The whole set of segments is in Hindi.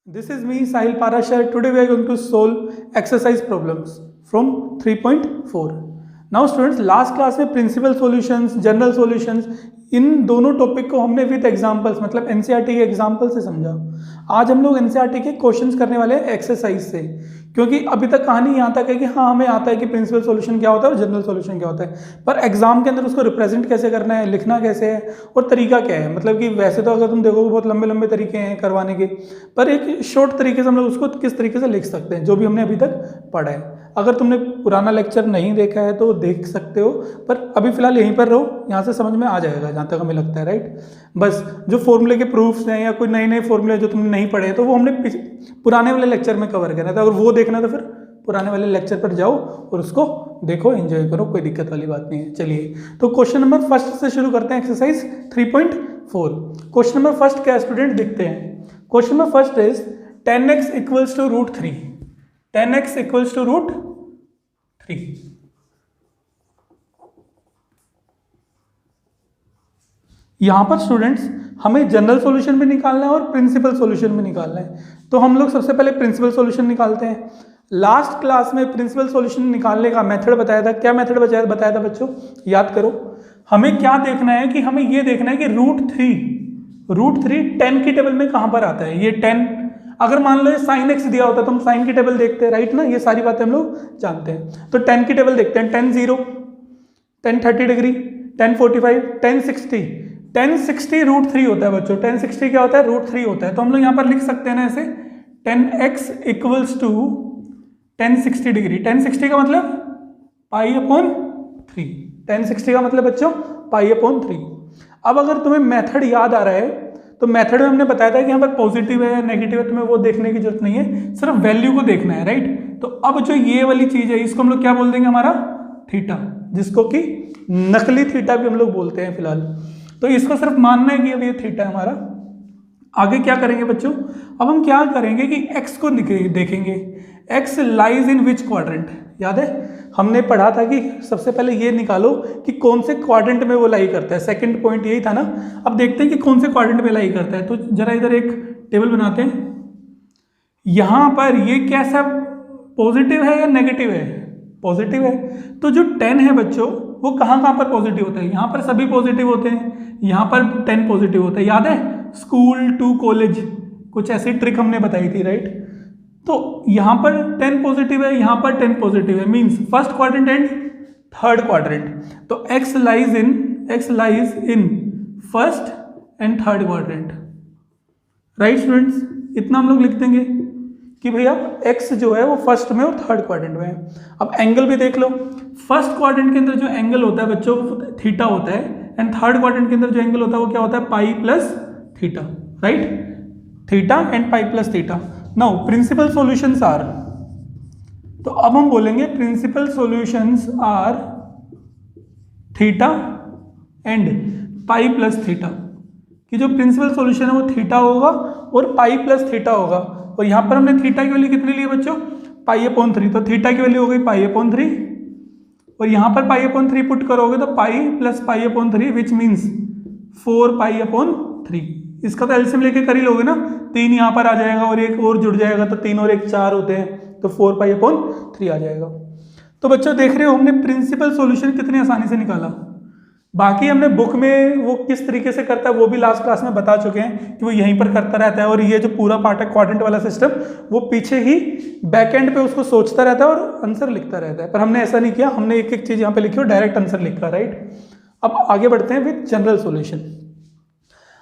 This is me, Sahil Parashar. Today we are going to solve exercise problems from 3.4. Now students, last class में प्रिंसिपल सॉल्यूशंस, जनरल सॉल्यूशंस, इन दोनों टॉपिक को हमने विद एग्जांपल्स मतलब एनसीईआरटी के एग्जांपल से समझा। आज हम लोग एनसीईआरटी के क्वेश्चंस करने वाले हैं एक्सरसाइज से, क्योंकि अभी तक कहानी यहाँ तक है कि हाँ हमें आता है कि प्रिंसिपल सॉल्यूशन क्या होता है और जनरल सॉल्यूशन क्या होता है, पर एग्जाम के अंदर उसको रिप्रेजेंट कैसे करना है, लिखना कैसे है और तरीका क्या है। मतलब कि वैसे तो अगर तुम देखोगे बहुत लंबे लंबे तरीके हैं करवाने के, पर एक शॉर्ट तरीके से हम लोग उसको किस तरीके से लिख सकते हैं, जो भी हमने अभी तक पढ़ा है। अगर तुमने पुराना लेक्चर नहीं देखा है तो देख सकते हो, पर अभी फिलहाल यहीं पर रहो, यहाँ से समझ में आ जाएगा जहाँ तक हमें लगता है, राइट। बस जो फॉर्मूले के प्रूफ्स हैं या कोई नए नए फॉर्मूले जो तुमने नहीं पढ़े हैं तो वो हमने पुराने वाले लेक्चर में कवर करना था। अगर वो देखना तो फिर पुराने वाले लेक्चर पर जाओ और उसको देखो, एंजॉय करो, कोई दिक्कत वाली बात नहीं है। चलिए तो क्वेश्चन नंबर फर्स्ट से शुरू करते हैं, एक्सरसाइज 3.4। क्वेश्चन नंबर फर्स्ट क्या स्टूडेंट देखते हैं। Question number first is 10x equals to √3। 10x equals to √3। यहां पर स्टूडेंट्स हमें जनरल सॉल्यूशन भी निकालना है और प्रिंसिपल सॉल्यूशन भी निकालना है। तो हम लोग सबसे पहले प्रिंसिपल सॉल्यूशन निकालते हैं। लास्ट क्लास में प्रिंसिपल सॉल्यूशन निकालने का मेथड बताया था। क्या मेथड बताया था बच्चों, याद करो। हमें क्या देखना है कि हमें ये देखना है कि √3 10 की टेबल में कहां पर आता है। ये 10 अगर मान लो ये sin x दिया होता तो हम साइन की टेबल देखते हैं, राइट ना। ये सारी बातें हम लोग जानते हैं। तो 10 की टेबल देखते हैं। 10 0, 10 30 डिग्री, 10 45, 10 60। 10 60 √3 होता है बच्चों। 10 60 क्या होता है, √3 होता है। तो हम लोग यहाँ पर लिख सकते हैं ना ऐसे, 10x इक्वल्स टू 10 60 डिग्री। 10 60 का मतलब π/3। 10 60 का मतलब बच्चों π/3। अब अगर तुम्हें मेथड याद आ रहा है तो मेथड में हमने बताया था कि यहाँ पर पॉजिटिव है या नेगेटिव है, तुम्हें वो देखने की जरूरत नहीं है, सिर्फ वैल्यू को देखना है, राइट। तो अब जो ये वाली चीज है इसको हम लोग क्या बोल देंगे, हमारा थीटा, जिसको कि नकली थीटा भी हम लोग बोलते हैं फिलहाल। तो इसको सिर्फ मानना है कि अब ये थीटा है हमारा। आगे क्या करेंगे बच्चों, अब हम क्या करेंगे कि x को देखेंगे। x लाइज इन विच क्वाड्रेंट। याद है हमने पढ़ा था कि सबसे पहले ये निकालो कि कौन से क्वाड्रेंट में वो लाई करता है। सेकंड पॉइंट यही था ना। अब देखते हैं कि कौन से क्वाड्रेंट में लाई करता है। तो जरा इधर एक टेबल बनाते हैं। यहां पर ये कैसा पॉजिटिव है या नेगेटिव है, पॉजिटिव है। तो जो 10 है बच्चों वो कहां पर पॉजिटिव होता है, यहां पर सभी पॉजिटिव होते हैं, यहां पर 10 पॉजिटिव होता है। याद है स्कूल टू कॉलेज कुछ ऐसी ट्रिक हमने बताई थी, राइट। तो यहां पर 10 पॉजिटिव है, यहां पर 10 पॉजिटिव है, means first quadrant and third quadrant. तो x lies in first and third quadrant, right students. इतना हम लोग लिख देंगे कि भैया x जो है वो फर्स्ट में और थर्ड क्वाड्रेंट में है। अब एंगल भी देख लो। फर्स्ट क्वाड्रेंट के अंदर जो एंगल होता है बच्चों वो थीटा होता है, एंड थर्ड क्वाड्रेंट के अंदर जो एंगल होता है वो क्या होता है, π+θ, right. Theta and π+θ। Now principal solutions are, तो अब हम बोलेंगे principal solutions are theta and π+θ, कि जो प्रिंसिपल सॉल्यूशन है वो थीटा होगा और π+θ होगा। और यहां पर हमने थीटा की वैल्यू कितनी ली है बच्चों, π/3। तो थीटा की वैल्यू हो गई π/3 और यहां पर π/3 पुट करोगे तो π + π/3 विच मीन्स 4π/3। इसका तो एलसीएम लेके कर ही लोगे ना, 3 यहाँ पर आ जाएगा और एक और जुड़ जाएगा, तो 3 और 1 4 होते हैं, तो 4π/3 आ जाएगा। तो बच्चों देख रहे हो हमने प्रिंसिपल सॉल्यूशन कितनी आसानी से निकाला। बाकी हमने बुक में वो किस तरीके से करता है वो भी लास्ट क्लास में बता चुके हैं कि वो यहीं पर करता रहता है। और ये जो पूरा पार्ट है क्वाड्रेंट वाला सिस्टम, वो पीछे ही बैक एंड पे उसको सोचता रहता है और आंसर लिखता रहता है। पर हमने ऐसा नहीं किया, हमने एक एक चीज यहाँ पे लिखी और डायरेक्ट आंसर लिखा, राइट। अब आगे बढ़ते हैं विद जनरल सॉल्यूशन।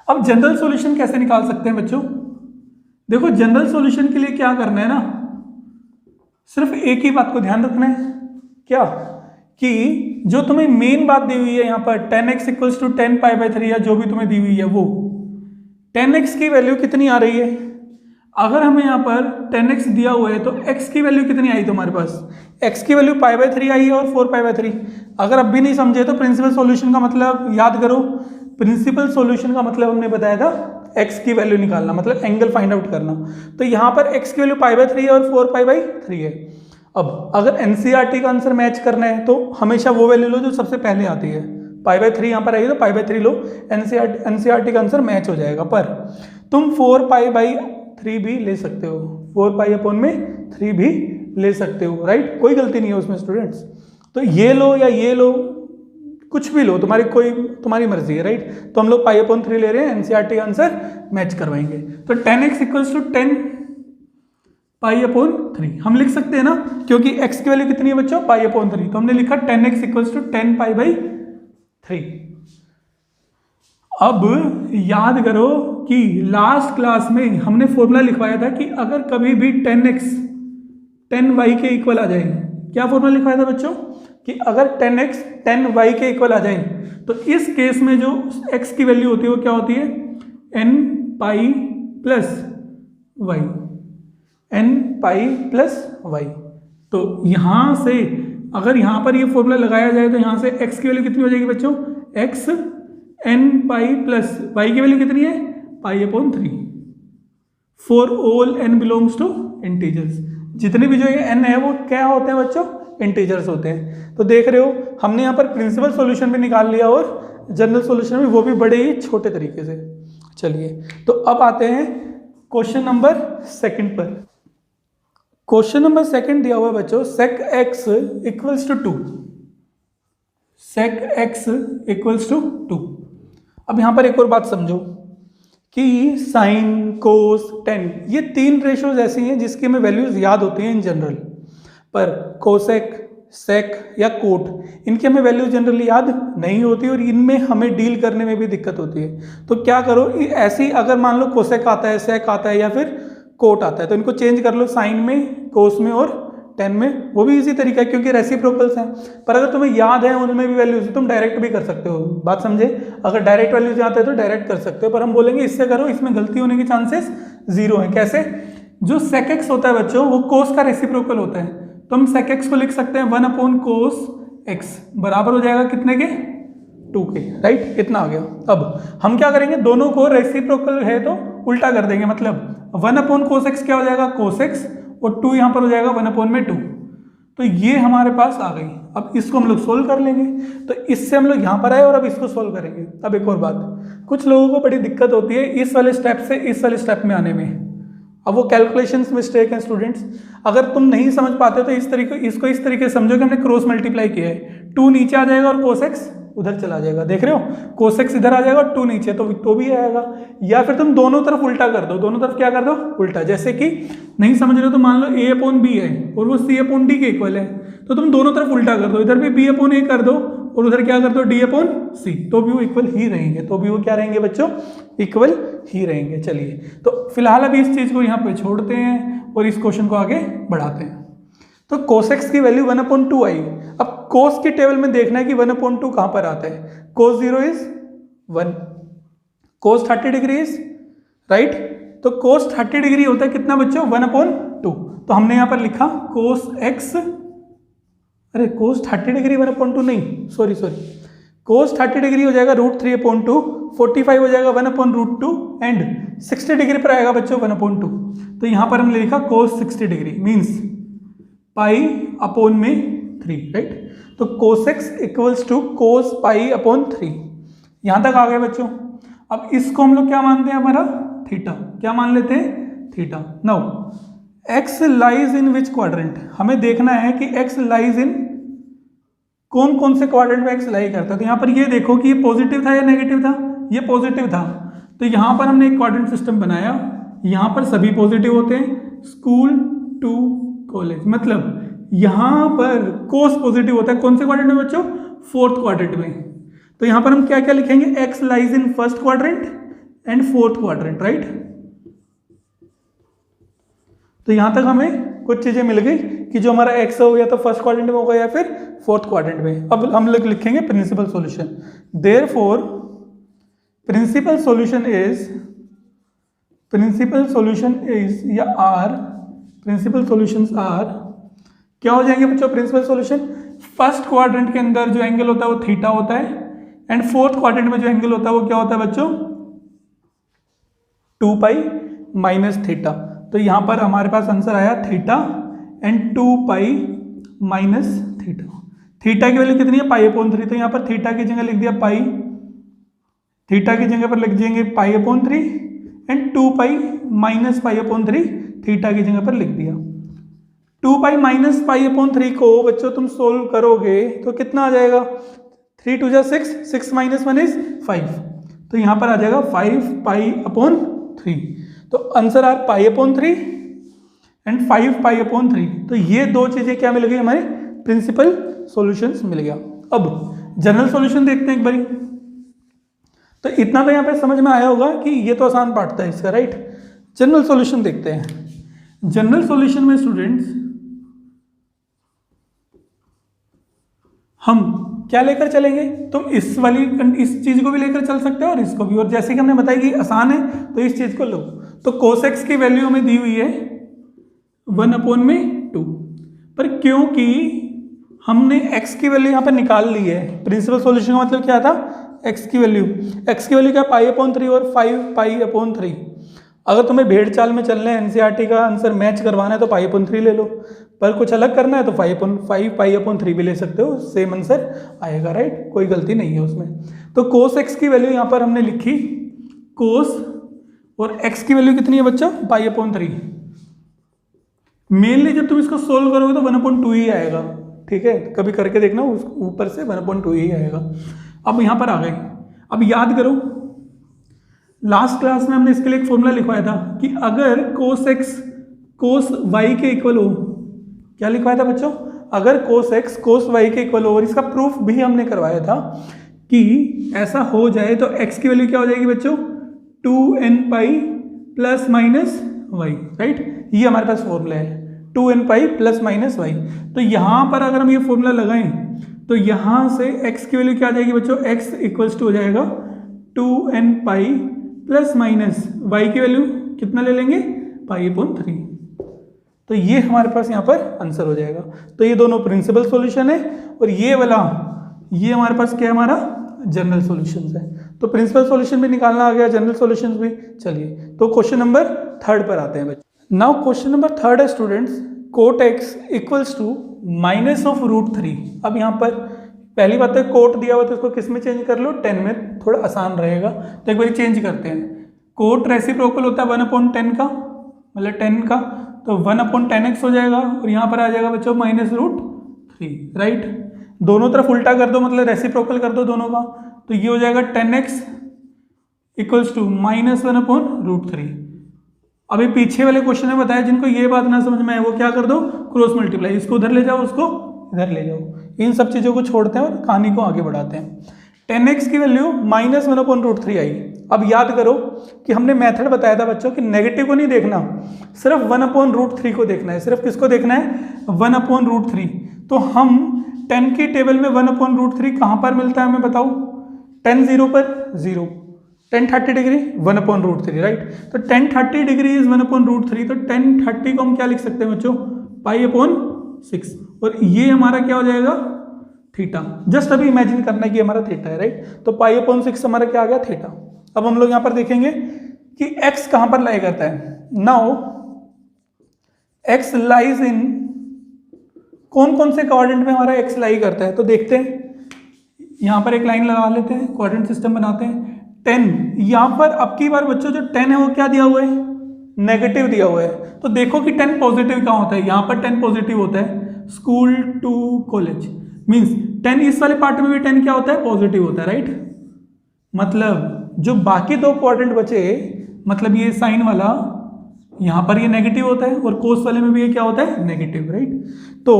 अब जनरल सॉल्यूशन कैसे निकाल सकते हैं बच्चों, देखो जनरल सॉल्यूशन के लिए क्या करना है ना, सिर्फ एक ही बात को ध्यान रखना है, क्या कि जो तुम्हें मेन बात दी हुई है यहाँ पर 10x इक्वल्स टू 10 π/3 या जो भी तुम्हें दी हुई है वो 10x की वैल्यू कितनी आ रही है। अगर हमें यहाँ पर 10x दिया हुआ है तो x की वैल्यू कितनी आई तुम्हारे पास, x की वैल्यू π/3 आई है और 4π/3। अगर अब भी नहीं समझे तो प्रिंसिपल सॉल्यूशन का मतलब याद करो। प्रिंसिपल सॉल्यूशन का मतलब हमने बताया था x की वैल्यू निकालना, मतलब एंगल फाइंड आउट करना। तो यहाँ पर x की वैल्यू π/3 है और 4π/3 है। अब अगर एनसीईआरटी का आंसर मैच करना है तो हमेशा वो वैल्यू लो जो सबसे पहले आती है। π/3 यहाँ पर आएगी तो π/3 लो, एनसीईआरटी का आंसर मैच हो जाएगा। पर तुम 4π/3 3 भी ले सकते हो, 4 पाई अपॉन में 3 भी ले सकते हो, राइट। कोई गलती नहीं है उसमें स्टूडेंट्स। तो ये लो या ये लो, कुछ भी लो, तुम्हारी मर्जी है, राइट। तो हम लोग पाई अपॉन 3 ले रहे हैं, एनसीईआरटी आंसर मैच करवाएंगे। तो 10x equals to 10 pi upon 3 हम लिख सकते हैं ना, क्योंकि x की वैल्यू कितनी है बच्चों, पाई अपॉन 3, तो हमने लिखा 10x equals to 10 pi by 3। अब याद करो कि लास्ट क्लास में हमने फॉर्मूला लिखवाया था कि अगर कभी भी 10x 10y के इक्वल आ जाए, क्या फॉर्मूला लिखवाया था बच्चों, कि अगर 10x 10y के इक्वल आ जाए तो इस केस में जो x की वैल्यू होती है वो क्या होती है, n pi plus y, n pi plus y। तो यहां से अगर यहां पर ये फॉर्मूला लगाया जाए तो यहां से x की वैल्यू कितनी हो जाएगी बच्चों, x n pi plus y की वैल्यू कितनी है, pi upon 3 for all n belongs to integers. जितने भी जो ये n है वो क्या होते हैं बच्चों, इंटीजर्स होते हैं। तो देख रहे हो हमने यहाँ पर प्रिंसिपल सॉल्यूशन भी निकाल लिया और जनरल सॉल्यूशन भी, वो भी बड़े ही छोटे तरीके से। चलिए तो अब आते हैं क्वेश्चन नंबर 2 पर। क्वेश्चन नंबर 2 दिया हुआ है बच्चों, sec x equals to 2, sec x equals to 2। अब यहाँ पर एक और बात समझो कि साइन, कोस, टेन, ये 3 रेशोज ऐसी हैं जिसकी हमें वैल्यूज याद होती हैं इन जनरल, पर कोसेक, सेक या कोट इनकी हमें वैल्यू जनरली याद नहीं होती और इनमें हमें डील करने में भी दिक्कत होती है। तो क्या करो, ऐसी अगर मान लो कोसेक आता है, सेक आता है या फिर कोट आता है तो इनको चेंज कर लो साइन में, कोस में और टेन में। वो भी इसी तरीका है क्योंकि रेसिप्रोकल्स हैं। पर अगर तुम्हें याद है उनमें भी वैल्यूज तुम डायरेक्ट भी कर सकते हो, बात समझे। अगर डायरेक्ट वैल्यूज आते हैं तो डायरेक्ट कर सकते हो, पर हम बोलेंगे इससे करो, इसमें गलती होने के चांसेस 0 है। कैसे, जो सेक एक्स होता है बच्चों वो कोस का रेसिप्रोकल होता है, तो हम सेक एक्स को लिख सकते हैं 1 अपॉन कोस एक्स बराबर हो जाएगा कितने के, 2 के, राइट। इतना आ गया। अब हम क्या करेंगे, दोनों को रेसिप्रोकल है तो उल्टा कर देंगे, मतलब 1 अपॉन कोस एक्स क्या हो जाएगा, कोस एक्स, और 2 यहाँ पर हो जाएगा 1 अपॉन में 2। तो ये हमारे पास आ गई। अब इसको हम लोग सोल्व कर लेंगे। तो इससे हम लोग यहाँ पर आए और अब इसको सोल्व करेंगे। अब एक और बात, कुछ लोगों को बड़ी दिक्कत होती है इस वाले स्टेप से इस वाले स्टेप में आने में। अब वो कैलकुलेशंस मिस्टेक है स्टूडेंट्स। अगर तुम नहीं समझ पाते तो इसको इस तरीके से समझो कि हमने क्रॉस मल्टीप्लाई किया है, 2 नीचे आ जाएगा और कोस एक्स उधर चला जाएगा। देख रहे हो, कोस एक्स इधर आ जाएगा और 2 नीचे, तो भी आएगा। या फिर तुम दोनों तरफ उल्टा कर दो, दोनों तरफ क्या कर दो, उल्टा। जैसे कि नहीं समझ रहे हो तो मान लो a अपॉन b है और वो c अपॉन d के इक्वल है, तो तुम दोनों तरफ उल्टा कर दो, इधर भी b अपॉन a कर दो और उधर क्या कर दो, d अपॉन c, तो भी वो इक्वल ही रहेंगे। तो भी वो क्या रहेंगे बच्चों, इक्वल ही रहेंगे। चलिए तो फिलहाल अभी इस चीज को यहाँ पे छोड़ते हैं और इस क्वेश्चन को आगे बढ़ाते हैं। तो cos x की वैल्यू 1 अपॉन 2 आई। अब cos की टेबल में देखना है कि 1 अपॉन 2 कहां पर आता है। cos 0 is 1, cos 30 degree is right. तो cos 30 डिग्री होता है कितना बच्चों, 1 अपॉन 2। तो हमने यहां पर लिखा cos x, अरे cos 30 डिग्री 1 अपॉन 2 नहीं, सॉरी cos 30 डिग्री हो जाएगा √3 अपॉन 2, 45 हो जाएगा 1 अपॉन √2 एंड 60 डिग्री पर आएगा बच्चों 1 अपॉन 2। तो यहां पर हमने लिखा cos 60 degree means pi upon में 3, राइट। तो cos x equals to cos pi upon 3। यहां तक आ गए बच्चों। अब इसको हम लोग क्या मानते हैं, हमारा थीटा, क्या मान लेते हैं, थीटा। नाउ x लाइज इन विच क्वाड्रेंट, हमें देखना है कि x लाइज इन कौन कौन से क्वाड्रेंट में x लाई करता है। तो यहां पर ये देखो कि ये पॉजिटिव था या नेगेटिव था, ये पॉजिटिव था। तो यहां पर हमने एक क्वाड्रेंट सिस्टम बनाया, यहां पर सभी पॉजिटिव होते हैं, स्कूल टू कॉलेज, मतलब यहां पर कोस पॉजिटिव होता है। कौन से क्वाड्रेंट में बच्चों, 4th क्वाड्रेंट में। तो यहां पर हम क्या क्या लिखेंगे, x lies in 1st quadrant and 4th quadrant, right. तो यहां तक हमें कुछ चीजें मिल गई कि जो हमारा x हो गया तो 1st क्वाड्रेंट में होगा या फिर 4th क्वाड्रेंट में। अब हम लोग लिखेंगे principal solution. Therefore principal solution is या आर, प्रिंसिपल सॉल्यूशंस आर क्या हो जाएंगे बच्चों, प्रिंसिपल सॉल्यूशन 1st क्वाड्रेंट के अंदर जो एंगल होता है वो थीटा होता है एंड 4th क्वाड्रेंट में जो एंगल होता है वो क्या होता है बच्चों, 2 पाई माइनस थीटा। तो यहां पर हमारे पास आंसर आया theta and 2 pi minus theta. Theta की वैल्यू कितनी है, पाई अपॉन 3। तो यहां पर थीटा की जगह लिख दिया पाई, थीटा की जगह पर लिख देंगे पाई upon 3 and 2 pi minus pi upon 3 theta की जगह पर लिख दिया। 2 पाई माइनस पाई अपॉन 3 को बच्चों तुम सोल्व करोगे तो कितना आ जाएगा, 3 2 जा 6, 6 माइनस 1 इज 5, तो यहाँ पर आ जाएगा 5 पाई अपॉन 3। तो answer are pi upon 3 and 5 pi upon 3। तो ये दो चीजें क्या मिल गई, हमारे प्रिंसिपल सॉल्यूशंस मिल गया। अब जनरल सॉल्यूशन देखते हैं एक बारी। तो इतना तो यहाँ पे समझ में आया होगा कि ये तो आसान पार्ट था इसका, राइट। जनरल सॉल्यूशन देखते हैं। जनरल सॉल्यूशन में स्टूडेंट्स हम क्या लेकर चलेंगे, तुम इस चीज को भी लेकर चल सकते हो और इसको भी, और जैसे कि हमने बताया कि आसान है तो इस चीज को लो। तो cos x की वैल्यू हमें दी हुई है 1/2, पर क्योंकि हमने x की वैल्यू यहाँ पर निकाल ली है, प्रिंसिपल सॉल्यूशन का मतलब क्या था, x की वैल्यू क्या, पाई अपॉन 3 और 5 पाई अपॉन 3। अगर तुम्हें भेड़ चाल में चलना है, एनसीईआरटी का आंसर मैच करवाना है तो पाई अपॉन 3 ले लो, पर कुछ अलग करना है तो 5 पाई अपॉन 3 भी ले सकते हो, सेम आंसर आएगा, राइट, कोई गलती नहीं है उसमें। तो cos x की वैल्यू यहाँ पर हमने लिखी cos, और x की वैल्यू कितनी है बच्चा, पाई अपॉन 3। मेनली जब तुम इसको सोल्व करोगे तो 1/2 ही आएगा, ठीक है, कभी करके देखना, उस ऊपर से 1/2 ही आएगा। अब यहाँ पर आ गए। अब याद करो, लास्ट क्लास में हमने इसके लिए एक फॉर्मूला लिखवाया था कि अगर cos x cos y के इक्वल हो, क्या लिखवाया था बच्चों, अगर cos x cos y के इक्वल हो, और इसका प्रूफ भी हमने करवाया था कि ऐसा हो जाए तो x की वैल्यू क्या हो जाएगी बच्चों, 2n पाई प्लस माइनस y, राइट, ये हमारे पास फॉर्मूला है 2n पाई प्लस माइनस y। तो यहाँ पर अगर हम ये फॉर्मूला लगाएं तो यहाँ से x की वैल्यू क्या आ जाएगी बच्चों, x इक्वल्स टू हो जाएगा 2n पाई प्लस माइनस y की वैल्यू कितना ले लेंगे, पाई अपॉन 3। तो ये हमारे पास यहाँ पर आंसर हो जाएगा। तो ये दोनों प्रिंसिपल सॉल्यूशन है, और ये वाला ये हमारे पास क्या है, हमारा जनरल सॉल्यूशंस है। तो प्रिंसिपल सॉल्यूशन भी निकालना आ गया, जनरल सॉल्यूशंस भी। चलिए तो क्वेश्चन नंबर 3 पर आते हैं बच्चे। नाउ क्वेश्चन नंबर 3 है students, cot x equals to minus of √3। अब यहाँ पर पहली बात है, कोट दिया हुआ तो इसको किस में चेंज कर लो, 10 में, थोड़ा आसान रहेगा। तो एक बार चेंज करते हैं, कोट रेसिप्रोकल होता है 1/10 का, मतलब 10 का, तो 1/10x हो जाएगा, और यहाँ पर आ जाएगा बच्चों माइनस √3, राइट। दोनों तरफ उल्टा कर दो, मतलब रेसिप्रोकल कर दो दोनों का, तो ये हो जाएगा 10x इक्वल्स टू माइनस 1/√3। अभी पीछे वाले क्वेश्चन में बताया, जिनको ये बात ना समझ में आए वो क्या कर दो, क्रॉस मल्टीप्लाई, इसको उधर ले जाओ, उसको इधर ले जाओ, इन सब चीज़ों को छोड़ते हैं और कहानी को आगे बढ़ाते हैं। 10x की वैल्यू माइनस 1/√3 आई। अब याद करो कि हमने मेथड बताया था बच्चों कि नेगेटिव को नहीं देखना, सिर्फ 1/√3 को देखना है। सिर्फ किसको देखना है, 1/√3। तो हम 10 की टेबल में 1/√3 कहाँ पर मिलता है हमें बताओ, 10 0 पर 0, 10 30 डिग्री 1/√3, राइट। तो 10 30 डिग्री इज 1/√3। तो 10 30 को हम क्या लिख सकते हैं बच्चों, पाई अपॉन 6, और ये हमारा क्या हो जाएगा, थीटा। जस्ट अभी इमेजिन करना है कि हमारा थीटा है, राइट। तो पाई अपॉन 6 हमारा क्या आ गया, थीटा। अब हम लोग यहाँ पर देखेंगे कि x कहाँ पर लाई करता है। नाउ x लाइज इन, कौन कौन से क्वाड्रेंट में हमारा x लाई करता है, तो देखते हैं। यहाँ पर एक लाइन लगा लेते हैं, क्वाड्रेंट सिस्टम बनाते हैं। 10 यहाँ पर अब की बार बच्चों जो 10 है वो क्या दिया हुआ है, नेगेटिव दिया हुआ है। तो देखो कि 10 पॉजिटिव कहाँ होता है, यहाँ पर 10 पॉजिटिव होता है, स्कूल टू कॉलेज, मीन्स 10 इस वाले पार्ट में भी 10 क्या होता है, पॉजिटिव होता है, राइट। मतलब जो बाकी दो क्वाड्रेंट बचे, मतलब ये साइन वाला यहाँ पर ये नेगेटिव होता है, और कोस वाले में भी ये क्या होता है, नेगेटिव, राइट। तो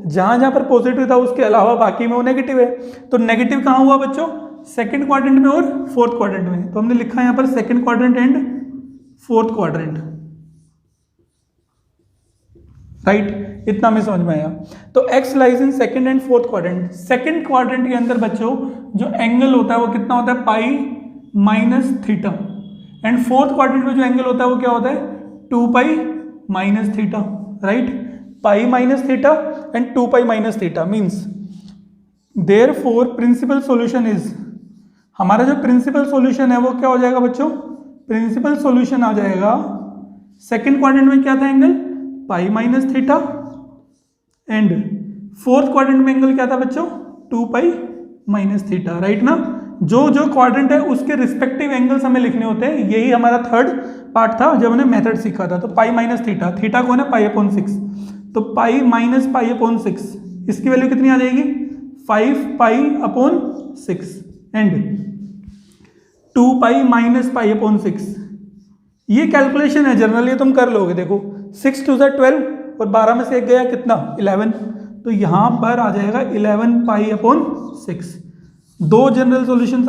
जहाँ जहाँ पर पॉजिटिव था उसके अलावा बाकी में वो नेगेटिव है। तो नेगेटिव कहाँ हुआ बच्चों, सेकंड क्वाड्रेंट में और फोर्थ क्वाड्रेंट में। तो हमने लिखा है यहाँ पर second quadrant and fourth quadrant, right. इतना हमें समझ में आया। तो x lies in second and fourth quadrant. Second quadrant के अंदर बच्चों जो एंगल होता है वो कितना होता है, pi minus theta, and fourth quadrant में जो एंगल होता है वो क्या होता है, 2 pi minus theta, right. Pi minus theta and 2 pi minus theta means therefore principal solution is, हमारा जो प्रिंसिपल सॉल्यूशन है वो क्या हो जाएगा बच्चों, प्रिंसिपल सॉल्यूशन आ जाएगा, सेकंड क्वाड्रेंट में क्या था angle, pi minus theta, and fourth quadrant में एंगल क्या था बच्चों, 2 पाई माइनस थीटा, राइट ना। जो जो क्वाड्रेंट है उसके रिस्पेक्टिव एंगल्स हमें लिखने होते हैं। यही हमारा थर्ड पार्ट था जब हमने मेथड सीखा था। तो पाई माइनस थीटा, थीटा कौन है, पाई अपॉन 6, तो पाई माइनस पाई अपॉन 6, इसकी वैल्यू कितनी आ जाएगी 5 pi upon 6 and 2 pi minus pi upon 6। ये कैलकुलेशन है जनरल, ये तुम कर लोगे। देखो 6 2 12 और 12 में से एक गया कितना 11, तो यहाँ पर आ जाएगा 11 पाई अपॉन 6। दो जनरल सॉल्यूशन,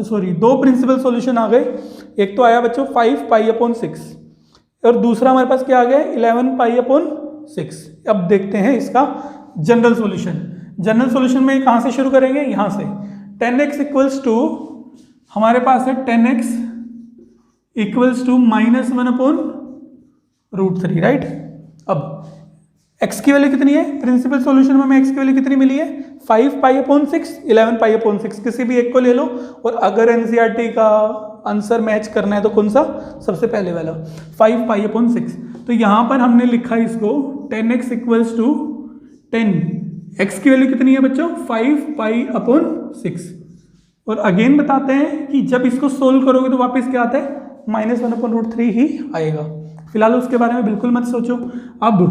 सॉरी दो प्रिंसिपल सॉल्यूशन आ गए। एक तो आया बच्चों 5 पाई अपॉन 6 और दूसरा हमारे पास क्या आ गया 11 पाई अपॉन 6। अब देखते हैं इसका जनरल सॉल्यूशन। जनरल सॉल्यूशन में कहाँ से शुरू करेंगे, यहाँ से 10x इक्वल्स टू, हमारे पास है 10x equals to minus 1 upon √3, right. अब x की वैल्यू कितनी है, प्रिंसिपल सॉल्यूशन में हमें x की वैल्यू कितनी मिली है 5 पाई अपॉन 6, 11 पाई अपॉन 6, किसी भी एक को ले लो। और अगर एनसीईआरटी का आंसर मैच करना है तो कौन सा, सबसे पहले वाला 5 पाई अपॉन 6। तो यहाँ पर हमने लिखा इसको 10x इक्वल्स टू 10, x की वैल्यू कितनी है बच्चों 5 पाई अपॉन 6। और अगेन बताते हैं कि जब इसको सोल्व करोगे तो वापस क्या आता है -1 अपॉन √3 ही आएगा। फिलहाल उसके बारे में बिल्कुल मत सोचो। अब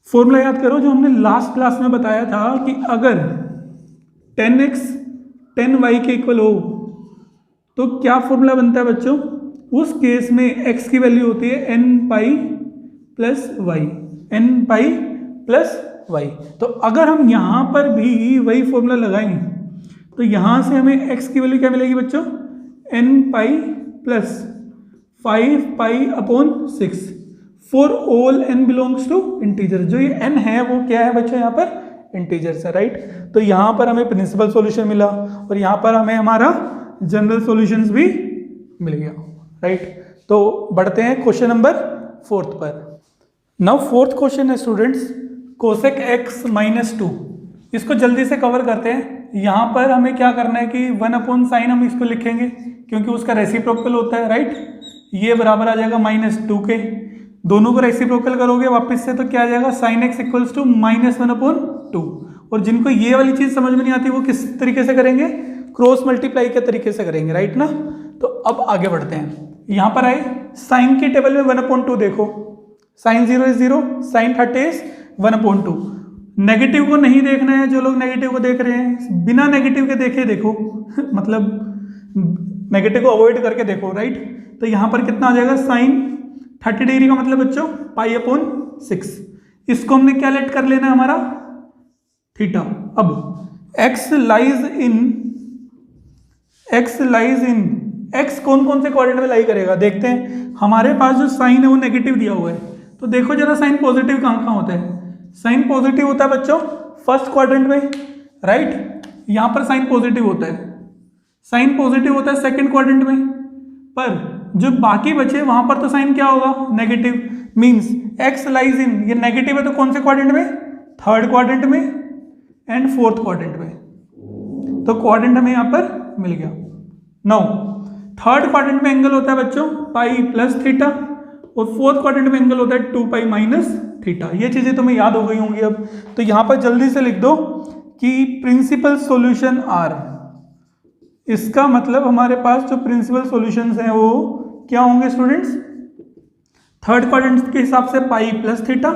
फॉर्मूला याद करो जो हमने लास्ट क्लास में बताया था कि अगर 10x 10y के इक्वल हो तो क्या फॉर्मूला बनता है बच्चों, उस केस में x की वैल्यू होती है n pi plus y, n pi plus y। तो अगर हम यहाँ पर भी वही फॉर्मूला लगाएं तो यहाँ से हमें x की वैल्यू क्या मिलेगी बच्चों n pi plus 5 pi upon 6 for all n belongs to integer. जो ये n है वो क्या है बच्चों यहाँ पर इंटीजर्स है, राइट। तो यहाँ पर हमें प्रिंसिपल सॉल्यूशन मिला और यहाँ पर हमें हमारा जनरल सॉल्यूशंस भी मिल गया, राइट। तो बढ़ते हैं क्वेश्चन नंबर 4 पर। नाउ 4th क्वेश्चन है स्टूडेंट्स कोसेक x माइनस 2। इसको जल्दी से कवर करते हैं। यहाँ पर हमें क्या करना है कि 1 अपॉन साइन हम इसको लिखेंगे क्योंकि उसका रेसिप्रोकल होता है, राइट। ये बराबर आ जाएगा -2 के, दोनों को रेसिप्रोकल करोगे वापस से तो क्या आ जाएगा sine x equals to -1 upon 2। और जिनको ये वाली चीज़ समझ में नहीं आती वो किस तरीके से करेंगे, क्रॉस मल्टीप्लाई के तरीके से करेंगे, राइट ना। तो अब आगे बढ़ते हैं। यहाँ पर आए साइन की टेबल में 1 अपॉन 2 देखो, sine 0 is 0, sine 30 is 1 upon 2। Negative को नहीं देखना है, जो लोग नेगेटिव को देख रहे हैं बिना नेगेटिव के देखे देखो मतलब नेगेटिव को अवॉइड करके देखो, राइट। तो यहाँ पर कितना आ जाएगा साइन 30 डिग्री का मतलब बच्चों पाई अपॉन 6। इसको हमने क्या लेट कर लेना है हमारा थीटा। अब x लाइज इन x कौन कौन से क्वाड्रेंट में लाई करेगा देखते हैं। हमारे पास जो साइन है वो नेगेटिव दिया हुआ है, तो देखो जरा साइन पॉजिटिव कहाँ कहाँ होता है। साइन पॉजिटिव होता है बच्चों फर्स्ट क्वाड्रेंट में, राइट। यहाँ पर साइन पॉजिटिव होता है, साइन पॉजिटिव होता है सेकंड क्वाड्रेंट में, पर जो बाकी बचे वहां पर तो साइन क्या होगा नेगेटिव। मींस x लाइज इन, ये नेगेटिव है तो कौन से क्वाड्रेंट में, थर्ड क्वाड्रेंट में एंड फोर्थ क्वाड्रेंट में। तो क्वाड्रेंट हमें यहाँ पर मिल गया। नाउ थर्ड क्वाड्रेंट में एंगल होता है बच्चों पाई प्लस थीटा और फोर्थ क्वाड्रेंट में एंगल होता है 2 पाई माइनस थीटा। ये चीजें तुम्हें याद हो गई होंगी। अब तो यहाँ पर जल्दी से लिख दो कि प्रिंसिपल सॉल्यूशन आर। इसका मतलब हमारे पास जो प्रिंसिपल सॉल्यूशंस हैं वो क्या होंगे स्टूडेंट्स, थर्ड क्वाड्रेंट के हिसाब से pi plus theta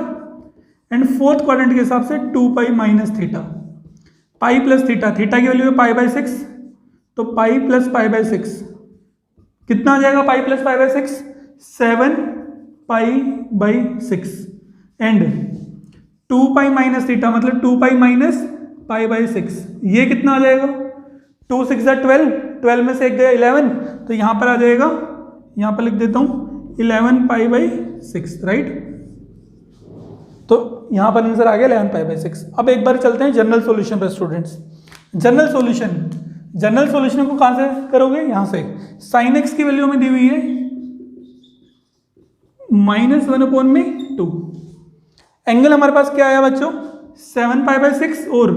and fourth quadrant के हिसाब से 2 pi minus theta. Pi plus theta, theta की वैल्यू है पाई बाई 6, तो पाई प्लस पाई बाई 6 कितना आ जाएगा, pi plus pi by 6 7 pi by 6 and 2 pi minus theta मतलब 2 पाई माइनस पाई बाई 6। ये कितना आ जाएगा 2 6 12, 12 में से एक गया 11, तो यहाँ पर आ जाएगा, यहाँ पर लिख देता हूँ 11 पाई बाई 6, राइट। तो यहाँ पर आंसर आ गया 11 पाई बाई 6। अब एक बार चलते हैं जनरल सॉल्यूशन पर स्टूडेंट्स। जनरल सॉल्यूशन को कहाँ से करोगे, यहाँ से। साइन एक्स की वैल्यू हमें दी हुई है -1 अपॉन में 2। एंगल हमारे पास क्या आया बच्चों 7 पाई बाई 6 और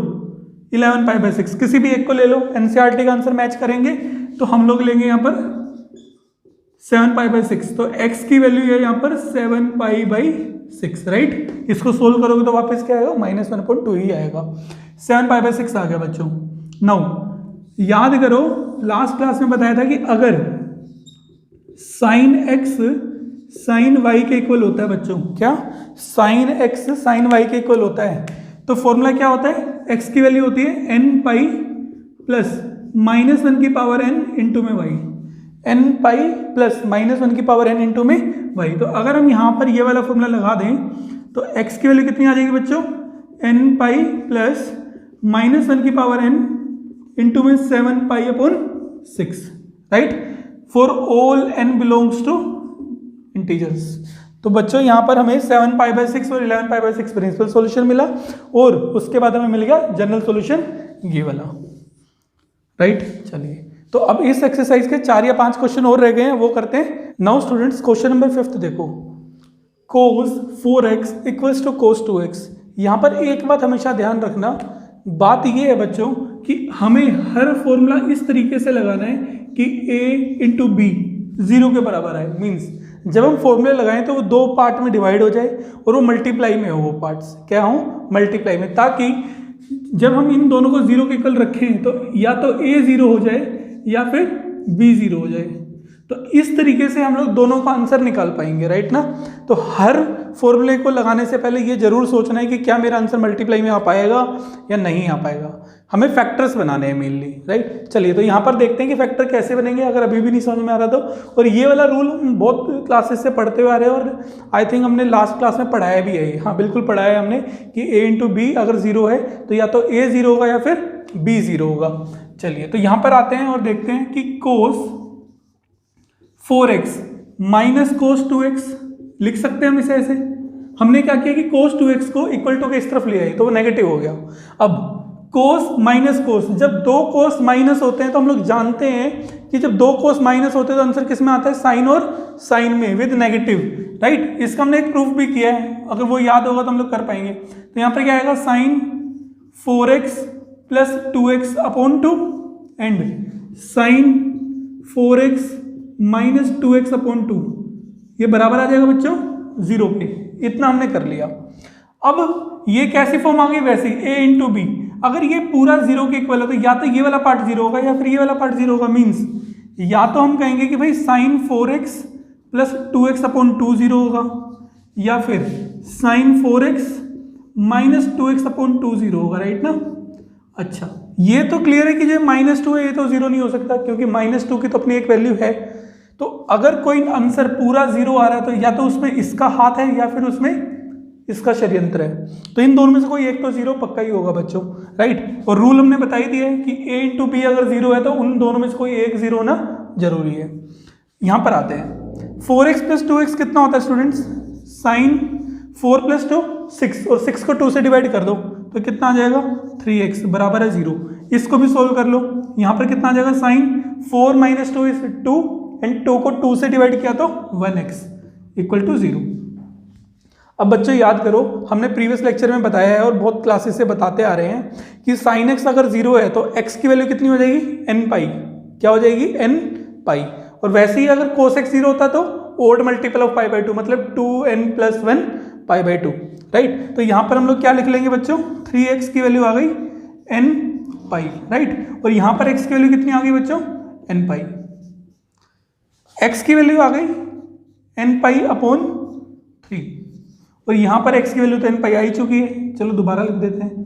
11 पाई बाई 6, किसी भी एक को ले लो। एनसीईआरटी का आंसर मैच करेंगे तो हम लोग लेंगे यहाँ पर 7 पाई बाई 6। तो x की वैल्यू है यहाँ पर 7 पाई बाई 6, राइट। इसको सोल्व करोगे तो वापस क्या आएगा -1 अपॉन 2 ही आएगा। 7 पाई बाई 6 आ गया बच्चों। नाउ याद करो लास्ट क्लास में बताया था कि अगर साइन एक्स साइन वाई के इक्वल होता है बच्चों, क्या साइन एक्स साइन वाई के इक्वल होता है, तो फॉर्मूला क्या होता है, एक्स की वैल्यू होती है एन पाई प्लस -1 की पावर एन इंटू में वाई, एन पाई प्लस -1 की पावर एन इंटू में वाई। तो अगर हम यहाँ पर ये वाला फॉर्मूला लगा दें तो एक्स की वैल्यू कितनी आ जाएगी बच्चों, एन पाई प्लस -1 की पावर एन इंटू में 7 pi upon 6, right, for all n belongs to integers. तो बच्चों यहाँ पर हमें 7 पाई बाई 6 और 11 पाई बाई 6 प्रिंसिपल सॉल्यूशन मिला और उसके बाद हमें मिल गया जनरल सॉल्यूशन ये वाला, राइट। चलिए तो अब इस एक्सरसाइज के 4 या 5 क्वेश्चन और रह गए हैं, वो करते हैं। नाउ स्टूडेंट्स क्वेश्चन नंबर 5 देखो, cos 4x equals to cos 2x। यहाँ पर एक बात हमेशा ध्यान रखना, बात ये है बच्चों कि हमें हर फॉर्मूला इस तरीके से लगाना है कि a इंटू बी 0 के बराबर है। मीन्स जब हम फॉर्मूले लगाएं तो वो 2 पार्ट में डिवाइड हो जाए और वो मल्टीप्लाई में हो, वो पार्ट्स क्या हो, मल्टीप्लाई में, ताकि जब हम इन दोनों को 0 के इक्वल रखें तो या तो a 0 हो जाए या फिर b 0 हो जाए। तो इस तरीके से हम लोग दोनों का आंसर निकाल पाएंगे, राइट ना। तो हर फॉर्मूले को लगाने से पहले ये जरूर सोचना है कि क्या मेरा आंसर मल्टीप्लाई में आ पाएगा या नहीं आ पाएगा। हमें फैक्टर्स बनाने हैं मेनली, राइट। चलिए तो यहाँ पर देखते हैं कि फैक्टर कैसे बनेंगे, अगर अभी भी नहीं समझ में आ रहा तो। और ये वाला रूल हम बहुत क्लासेस से पढ़ते हुए आ रहे हैं और आई थिंक हमने लास्ट क्लास में पढ़ाया भी है। हाँ बिल्कुल पढ़ाया है हमने कि a इंटू बी अगर 0 है तो या तो a 0 होगा या फिर b 0 होगा। चलिए तो यहाँ पर आते हैं और देखते हैं कि cos 4x minus cos 2x लिख सकते हैं हम इसे ऐसे। हमने क्या किया कि cos 2x को इक्वल टू के इस तरफ ले आई तो वो नेगेटिव हो गया। अब cos माइनस cos, जब 2 cos माइनस होते हैं तो हम लोग जानते हैं कि जब 2 cos माइनस होते हैं तो आंसर किस में आता है, साइन और साइन में विद नेगेटिव, राइट। इसका हमने एक प्रूफ भी किया है, अगर वो याद होगा तो हम लोग कर पाएंगे। तो यहाँ पर क्या आएगा, sine 4x plus 2x upon 2 and sine 4x minus 2x upon 2, ये बराबर आ जाएगा बच्चों 0 पे। इतना हमने कर लिया। अब ये कैसी फॉर्म आ गई, वैसे a इंटू बी। अगर ये पूरा 0 के इक्वल है तो या तो ये वाला पार्ट 0 होगा या फिर ये वाला पार्ट 0 होगा। मीन्स या तो हम कहेंगे कि भाई sign 4x plus 2x upon 2 0 होगा या फिर sign 4x minus 2x upon 2 0 होगा, राइट ना। अच्छा ये तो क्लियर है कि जो -2 है ये तो 0 नहीं हो सकता क्योंकि -2 की तो अपनी एक वैल्यू है। तो अगर कोई आंसर पूरा 0 आ रहा है तो या तो उसमें इसका हाथ है या फिर उसमें इसका षड्यंत्र है। तो इन दोनों में से कोई एक तो 0 पक्का ही होगा बच्चों, राइट। और रूल हमने बता ही दिया है कि a इंटू बी अगर 0 है तो उन दोनों में से कोई एक 0 होना जरूरी है। यहाँ पर आते हैं 4x प्लस 2x कितना होता है स्टूडेंट्स, साइन 4 प्लस 2 6 और 6 को 2 से डिवाइड कर दो तो कितना आ जाएगा 3x बराबर है 0। इसको भी सोल्व कर लो, यहाँ पर कितना आ जाएगा, साइन 4 माइनस 2 इज 2 एंड 2 को 2 से डिवाइड किया तो 1x इक्वल टू 0। अब बच्चों याद करो, हमने प्रीवियस लेक्चर में बताया है और बहुत क्लासेस से बताते आ रहे हैं कि साइन x अगर 0 है तो x की वैल्यू कितनी हो जाएगी, n पाई। क्या हो जाएगी, n पाई। और वैसे ही अगर cos x 0 होता तो odd multiple of pi by 2 मतलब 2n plus 1 pi by 2, right. तो यहाँ पर हम लोग क्या लिख लेंगे बच्चों, 3x की वैल्यू आ गई n पाई, राइट। और यहाँ पर x की वैल्यू कितनी आ गई बच्चों, n पाई। x की वैल्यू आ गई n पाई अपॉन 3 और यहाँ पर x की वैल्यू तो n पाई आ ही चुकी है। चलो दोबारा लिख देते हैं।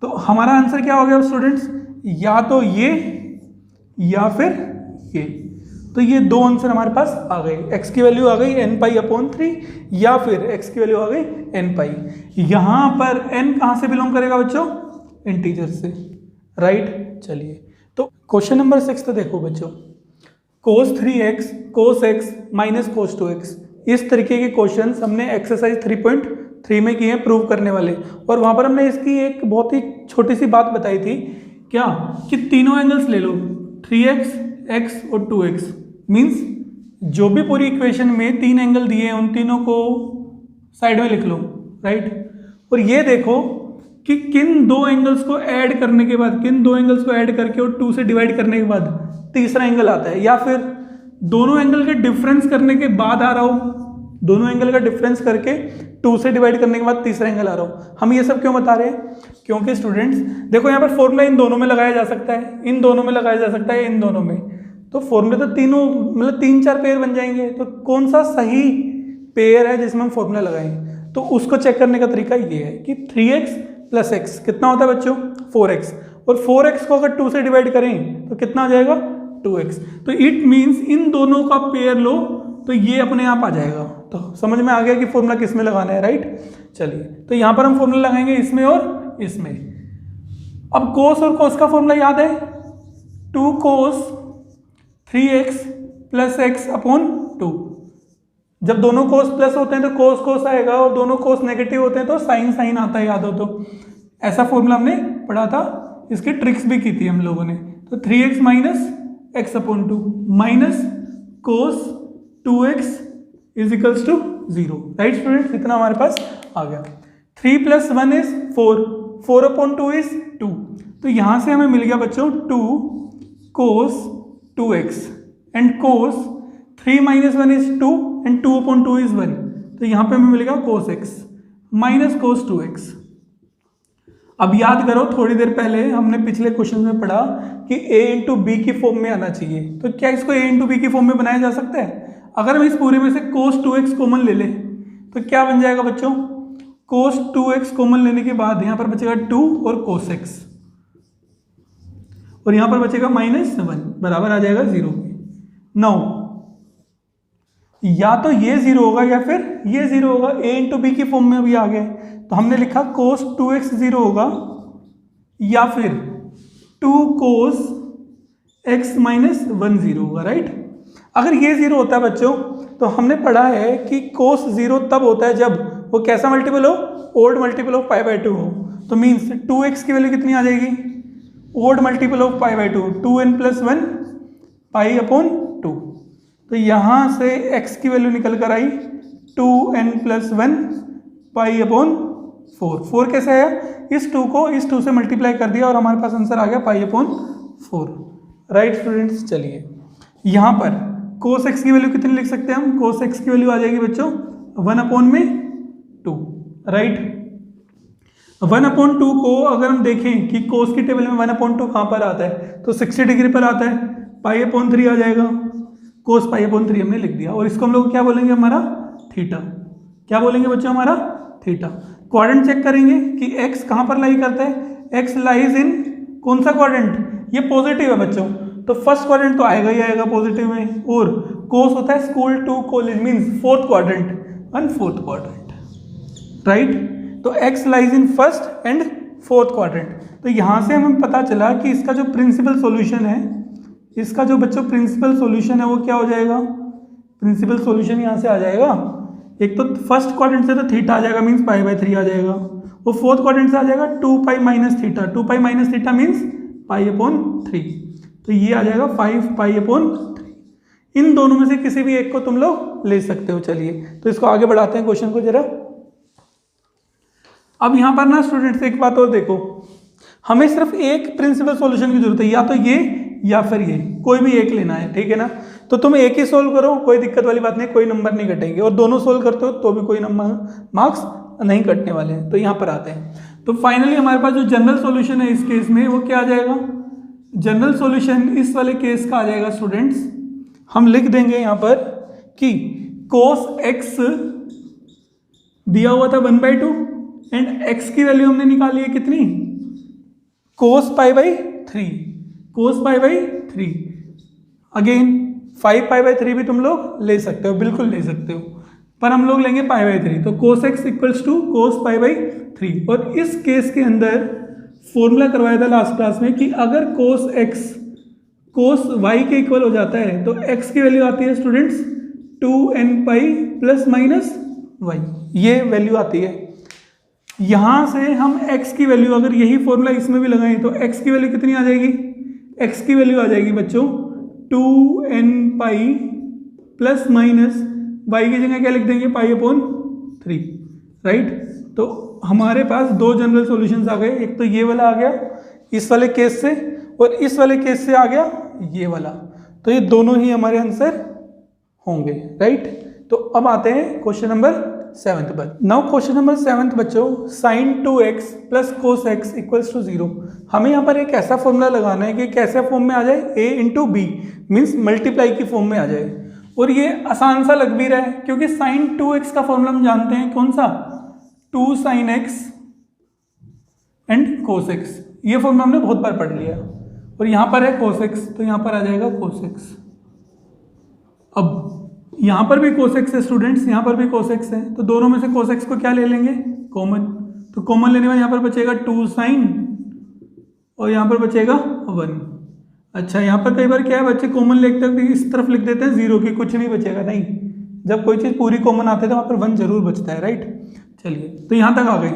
तो हमारा आंसर क्या हो गया स्टूडेंट्स, या तो ये या फिर ये। तो ये दो आंसर हमारे पास आ गए, x की वैल्यू आ गई n पाई अपॉन 3 या फिर x की वैल्यू आ गई n पाई। यहाँ पर n कहाँ से बिलोंग करेगा बच्चों, इंटीजर से, राइट। चलिए तो क्वेश्चन नंबर 6 तो देखो बच्चों, cos 3x cos x minus cos 2x, इस तरीके के क्वेश्चंस हमने एक्सरसाइज 3.3 में किए हैं प्रूव करने वाले। और वहाँ पर हमने इसकी एक बहुत ही छोटी सी बात बताई थी, क्या कि तीनों एंगल्स ले लो, 3x x और 2x। मीन्स जो भी पूरी इक्वेशन में 3 एंगल दिए हैं उन तीनों को साइड में लिख लो, राइट। और ये देखो कि किन दो एंगल्स को ऐड करने के बाद, किन दो एंगल्स को ऐड करके और 2 से डिवाइड करने के बाद तीसरा एंगल आता है, या फिर दोनों एंगल के डिफरेंस करने के बाद आ रहा हो दोनों एंगल का डिफरेंस करके 2 से डिवाइड करने के बाद तीसरा एंगल आ रहा हूँ। हम ये सब क्यों बता रहे हैं? क्योंकि स्टूडेंट्स देखो यहाँ पर फॉर्मूला इन दोनों में लगाया जा सकता है, इन दोनों में लगाया जा सकता है, इन दोनों में, तो फॉर्मूले तो तीनों मतलब 3-4 पेयर बन जाएंगे। तो कौन सा सही पेयर है जिसमें हम फॉर्मूला लगाएं? तो उसको चेक करने का तरीका ये है कि 3x + x कितना होता है बच्चों? 4x, और 4x को अगर 2 से डिवाइड करें तो कितना आ जाएगा? 2x। तो इट मीन्स इन दोनों का पेयर लो तो ये अपने आप आ जाएगा। तो समझ में आ गया कि फॉर्मूला किस में लगाना है, राइट? चलिए, तो यहाँ पर हम फॉर्मूला लगाएंगे इसमें और इसमें। अब कोस और कोस का फॉर्मूला याद है, 2 cos 3x + x/2। जब दोनों कोस प्लस होते हैं तो कोस कोस आएगा, और दोनों कोस नेगेटिव होते हैं तो साइन साइन आता है, याद हो तो। ऐसा फॉर्मूला हमने पढ़ा था, इसकी ट्रिक्स भी की थी हम लोगों ने। तो 3x - x/2 minus cos 2x = 0, right students? इतना हमारे पास आ गया। 3 + 1 = 4, 4/2 = 2। तो यहाँ से हमें मिल गया बच्चों 2 cos 2x and cos 3 - 1 = 2 and 2/2 = 1। तो यहाँ पे हमें मिलेगा cos x minus cos 2x। अब याद करो, थोड़ी देर पहले हमने पिछले क्वेश्चन में पढ़ा कि a × b की फॉर्म में आना चाहिए। तो क्या इसको a × b की फॉर्म में बनाया जा सकता है? अगर हम इस पूरे में से cos 2x कॉमन ले लें तो क्या बन जाएगा बच्चों? cos 2x कॉमन लेने के बाद यहाँ पर बचेगा 2 और cos x, और यहाँ पर बचेगा -1 बराबर आ जाएगा 0 के। 9 या तो ये 0 होगा या फिर ये 0 होगा। a × b की फॉर्म में अभी आ गए, तो हमने लिखा cos 2x 0 होगा या फिर 2 cos x - 1 0 होगा, राइट? अगर ये 0 होता है बच्चों, तो हमने पढ़ा है कि cos 0 तब होता है जब वो कैसा मल्टीपल हो? ओड मल्टीपल ऑफ π/2 हो। तो मीन्स 2x की वैल्यू कितनी आ जाएगी? Odd multiple of π/2, 2n + 1 π/2। तो यहाँ से x की वैल्यू निकल कर आई 2n + 1 π/4। 4 कैसे आया? इस 2 को इस 2 से मल्टीप्लाई कर दिया और हमारे पास आंसर आ गया π/4, राइट स्टूडेंट्स? चलिए, यहाँ पर cos x की वैल्यू कितनी लिख सकते हैं हम? cos x की वैल्यू आ जाएगी बच्चों 1/2, राइट? 1/2 को अगर हम देखें कि cos की टेबल में 1/2 कहाँ पर आता है, तो 60 डिग्री पर आता है, π/3 आ जाएगा। cos π/3 हमने लिख दिया, और इसको हम लोग क्या बोलेंगे? हमारा थीटा। क्या बोलेंगे बच्चों? हमारा थीटा। क्वाड्रेंट चेक करेंगे कि x कहाँ पर लाई करता है। x लाइज इन कौन सा क्वाड्रेंट? ये पॉजिटिव है बच्चों, तो फर्स्ट क्वाड्रेंट तो आएगा ही आएगा पॉजिटिव में। और कोस होता है school to college means 4th quadrant and 4th quadrant, right? तो x lies in 1st and 4th quadrant. तो यहाँ से हमें पता चला कि इसका जो प्रिंसिपल सॉल्यूशन है, इसका जो बच्चों प्रिंसिपल सॉल्यूशन है वो क्या हो जाएगा? प्रिंसिपल सॉल्यूशन यहाँ से आ जाएगा, एक तो फर्स्ट क्वाड्रेंट से तो थीटा आ जाएगा मीन्स π/3 आ जाएगा, और 4th क्वाड्रेंट से आ जाएगा 2π - थीटा। 2π - theta means π/3। तो ये आ जाएगा 5π/3। इन दोनों में से किसी भी एक को तुम लोग ले सकते हो। चलिए, तो इसको आगे बढ़ाते हैं क्वेश्चन को जरा। अब यहाँ पर ना स्टूडेंट्स एक बात और देखो, हमें सिर्फ एक प्रिंसिपल सॉल्यूशन की जरूरत है, या तो ये या फिर ये, कोई भी एक लेना है, ठीक है ना? तो तुम एक ही सोल्व करो, कोई दिक्कत वाली बात नहीं, कोई नंबर नहीं कटेंगे, और दोनों सोल्व करते हो तो भी कोई नंबर मार्क्स नहीं कटने वाले हैं। तो यहाँ पर आते हैं, तो फाइनली हमारे पास जो जनरल सॉल्यूशन है इस केस में वो क्या आ जाएगा? जनरल सॉल्यूशन इस वाले केस का आ जाएगा स्टूडेंट्स, हम लिख देंगे यहाँ पर कि cos x दिया हुआ था 1/2 एंड x की वैल्यू हमने निकाली है कितनी? cos π/3, cos π/3। अगेन 5π/3 भी तुम लोग ले सकते हो, बिल्कुल ले सकते हो, पर हम लोग लेंगे π/3। तो cos x = cos π/3। और इस केस के अंदर फॉर्मूला करवाया था लास्ट क्लास में कि अगर cos x cos y के इक्वल हो जाता है तो x की वैल्यू आती है स्टूडेंट्स 2nπ ± y, ये वैल्यू आती है। यहाँ से हम x की वैल्यू, अगर यही फॉर्मूला इसमें भी लगाएं तो x की वैल्यू कितनी आ जाएगी? x की वैल्यू आ जाएगी बच्चों 2nπ ± y की जगह क्या लिख देंगे? π/3, राइट? तो हमारे पास दो जनरल सॉल्यूशंस आ गए, एक तो ये वाला आ गया इस वाले केस से, और इस वाले केस से आ गया ये वाला। तो ये दोनों ही हमारे आंसर होंगे, राइट? तो अब आते हैं क्वेश्चन नंबर 7 पर। नाउ क्वेश्चन नंबर 7 बच्चों, sin 2x plus cos x equals to 0। हमें यहाँ पर एक ऐसा फॉर्मूला लगाना है कि कैसे फॉर्म में आ जाए, a into b means multiply की फॉर्म में आ जाए। और ये आसान सा लग भी रहा है क्योंकि sin 2x का फॉर्मूला हम जानते हैं कौन सा, 2 sin x and cos x। ये फॉर्मूला हमने बहुत बार पढ़ लिया। और यहाँ पर है cos x तो यहाँ पर आ जाएगा cos x। अब यहाँ पर भी cos x है स्टूडेंट्स, यहाँ पर भी cos x है, तो दोनों में से cos x को क्या ले लेंगे, कॉमन। तो कॉमन लेने में यहाँ पर बचेगा 2 sin और यहाँ पर बचेगा 1। अच्छा, यहाँ पर कई बार क्या है, बच्चे कॉमन लिखते हैं इस तरफ लिख देते हैं 0 की, कुछ नहीं बचेगा। नहीं, जब कोई चीज़ पूरी कॉमन आती है तो वहाँ पर 1 जरूर बचता है, राइट। चलिए, तो यहाँ तक आ गई।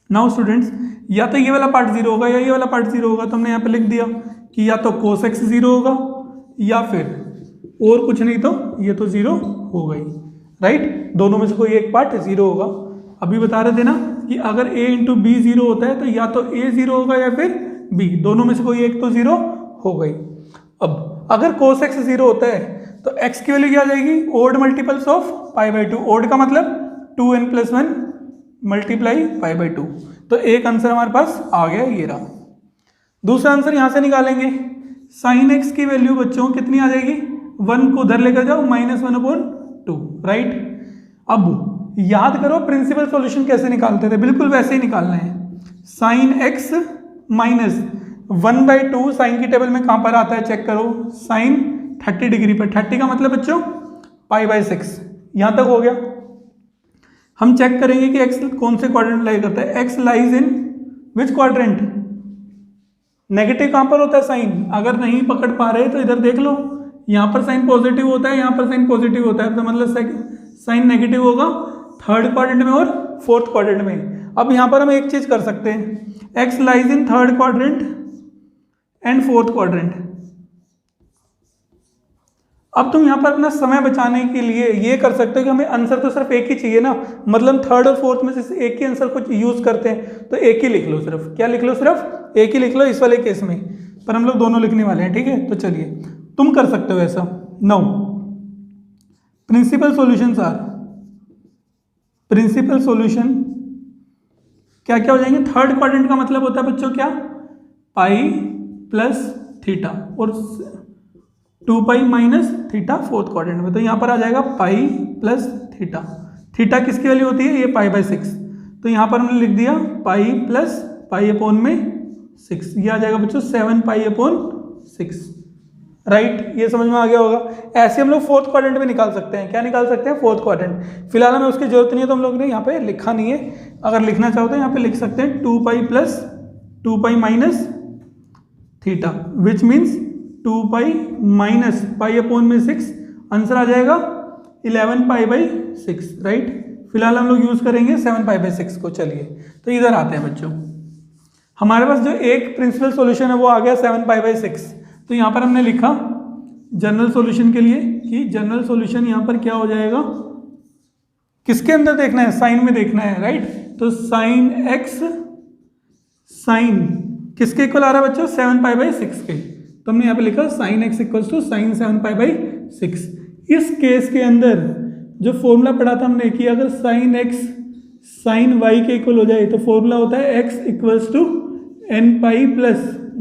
नाउ स्टूडेंट्स, या तो ये वाला पार्ट 0 होगा या ये वाला पार्ट 0 होगा, तो हमने यहाँ पे लिख दिया कि या तो cos x 0 होगा या फिर और कुछ नहीं तो ये तो 0 हो गई, राइट। दोनों में से कोई एक पार्ट 0 होगा। अभी बता रहे थे ना कि अगर a इंटू बी 0 होता है तो या तो a 0 होगा या फिर b, दोनों में से कोई एक तो 0 हो गई। अब अगर cos x 0 होता है तो x की वैल्यू क्या आ जाएगी, ओड मल्टीपल्स ऑफ π/2। ओड का मतलब 2n+1 मल्टीप्लाई π/2। तो एक आंसर हमारे पास आ गया, ये रहा। दूसरा आंसर यहाँ से निकालेंगे, sin x की वैल्यू बच्चों कितनी आ जाएगी, 1 को उधर लेकर जाओ, -1/2, राइट। अब याद करो प्रिंसिपल सॉल्यूशन कैसे निकालते थे, बिल्कुल वैसे ही निकालना है। sin x माइनस 1/2 साइन की टेबल में कहाँ पर आता है चेक करो, sin 30 डिग्री पर। 30 का मतलब बच्चों π/6। यहाँ तक हो गया। हम चेक करेंगे कि x कौन से क्वाड्रेंट लाई करता है, x लाइज इन विच क्वाड्रेंट। नेगेटिव कहाँ पर होता है साइन, अगर नहीं पकड़ पा रहे तो इधर देख लो, यहाँ पर साइन पॉजिटिव होता है, यहाँ पर साइन पॉजिटिव होता है, तो मतलब साइन नेगेटिव होगा थर्ड क्वाड्रेंट में और फोर्थ क्वाड्रेंट में। अब यहाँ पर हम एक चीज कर सकते हैं, x lies in third quadrant and fourth quadrant. अब तुम यहाँ पर अपना समय बचाने के लिए ये कर सकते हो कि हमें आंसर तो सिर्फ एक ही चाहिए ना, मतलब थर्ड और फोर्थ में से एक ही आंसर को यूज करते हैं, तो एक ही लिख लो, सिर्फ क्या लिख लो, सिर्फ एक ही लिख लो इस वाले केस में। पर हम लोग दोनों लिखने वाले हैं, ठीक है। तो चलिए तुम कर सकते हो ऐसा। Now principal solutions are, principal solution क्या क्या हो जाएंगे, थर्ड क्वाड्रेंट का मतलब होता है बच्चों क्या, π+θ और 2π - θ फोर्थ क्वाड्रेंट में। तो यहाँ पर आ जाएगा π+θ। थीटा किसकी वैल्यू होती है, ये π/6, तो यहाँ पर हमने लिख दिया π+π/6। ये आ जाएगा बच्चों 7π/6, राइट। ये समझ में आ गया होगा। ऐसे हम लोग फोर्थ क्वाड्रेंट में निकाल सकते हैं। क्या निकाल सकते हैं, फोर्थ क्वाड्रेंट। फिलहाल हमें उसकी जरूरत नहीं है तो हम लोग ने यहाँ पे लिखा नहीं है। अगर लिखना चाहो तो यहाँ पे लिख सकते हैं 2π + 2π - θ विच मीन्स 2π - π/6। आंसर आ जाएगा 11π/6, राइट। फिलहाल हम लोग यूज करेंगे 7π/6 को। चलिए तो इधर आते हैं बच्चों, हमारे पास जो एक प्रिंसिपल सॉल्यूशन है वो आ गया 7π/6। तो यहाँ पर हमने लिखा जनरल सॉल्यूशन के लिए कि जनरल सॉल्यूशन यहाँ पर क्या हो जाएगा, किसके अंदर देखना है, साइन में देखना है, राइट। तो sin x साइन किसके इक्वल आ रहा है बच्चों, 7π/6 के। तो हमने यहाँ पे लिखा sin x = sin 7π/6। इस केस के अंदर जो फॉर्मूला पढ़ा था हमने कि अगर sin x sin y के इक्वल हो जाए तो फॉर्मूला होता है x = nπ +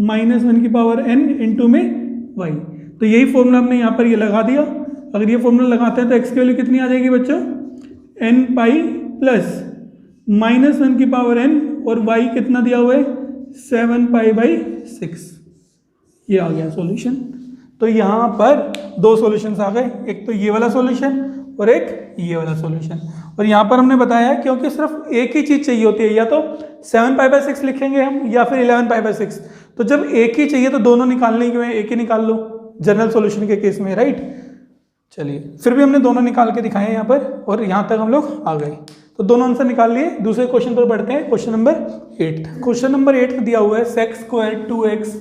-1n इंटू में y। तो यही फॉर्मूला हमने यहाँ पर ये लगा दिया। अगर ये फॉर्मूला लगाते हैं तो x की वैल्यू कितनी आ जाएगी बच्चों, nπ + -1n और y कितना दिया हुआ है 7π/6। ये आ गया सॉल्यूशन। तो यहाँ पर दो सॉल्यूशंस आ गए, एक तो ये वाला सॉल्यूशन और एक ये वाला सॉल्यूशन। और यहाँ पर हमने बताया क्योंकि सिर्फ एक ही चीज़ चाहिए होती है, या तो 7π/6 लिखेंगे हम या फिर 11π/6। तो जब एक ही चाहिए तो दोनों निकालने के, एक ही निकाल लो जनरल सॉल्यूशन के केस में, राइट। चलिए फिर भी हमने दोनों निकाल के दिखाए यहाँ पर और यहाँ तक हम लोग आ गए। तो दोनों आंसर निकाल लिए। दूसरे क्वेश्चन पर बढ़ते हैं, क्वेश्चन नंबर 8। क्वेश्चन नंबर 8 दिया हुआ है sec² 2x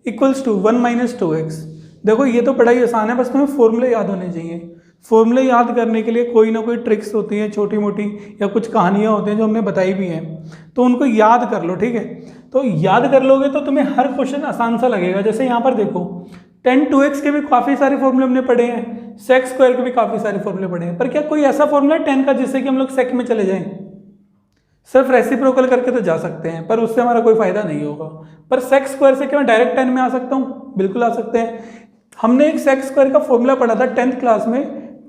= 1 - 2x। देखो ये तो पढ़ाई आसान है, बस तुम्हें फॉर्मूले याद होने चाहिए। फॉर्मूले याद करने के लिए कोई ना कोई ट्रिक्स होती हैं छोटी मोटी, या कुछ कहानियाँ होती हैं जो हमने बताई भी हैं, तो उनको याद कर लो, ठीक है। तो याद कर लोगे तो तुम्हें हर क्वेश्चन आसान सा लगेगा। जैसे यहाँ पर देखो tan 2x के भी काफ़ी सारे फॉर्मूले हमने पढ़े हैं, sec स्क्वायर के भी काफ़ी सारे फॉर्मूले पढ़े हैं, पर क्या कोई ऐसा फॉर्मूला है tan का जिससे कि हम लोग sec में चले जाएं? सिर्फ रेसिप्रोकल करके तो जा सकते हैं, पर उससे हमारा कोई फायदा नहीं होगा। पर sec स्क्वायर से क्या मैं डायरेक्ट tan में आ सकता हूँ? बिल्कुल आ सकते हैं। हमने एक sec स्क्वायर का फॉर्मूला पढ़ा था 10th क्लास में,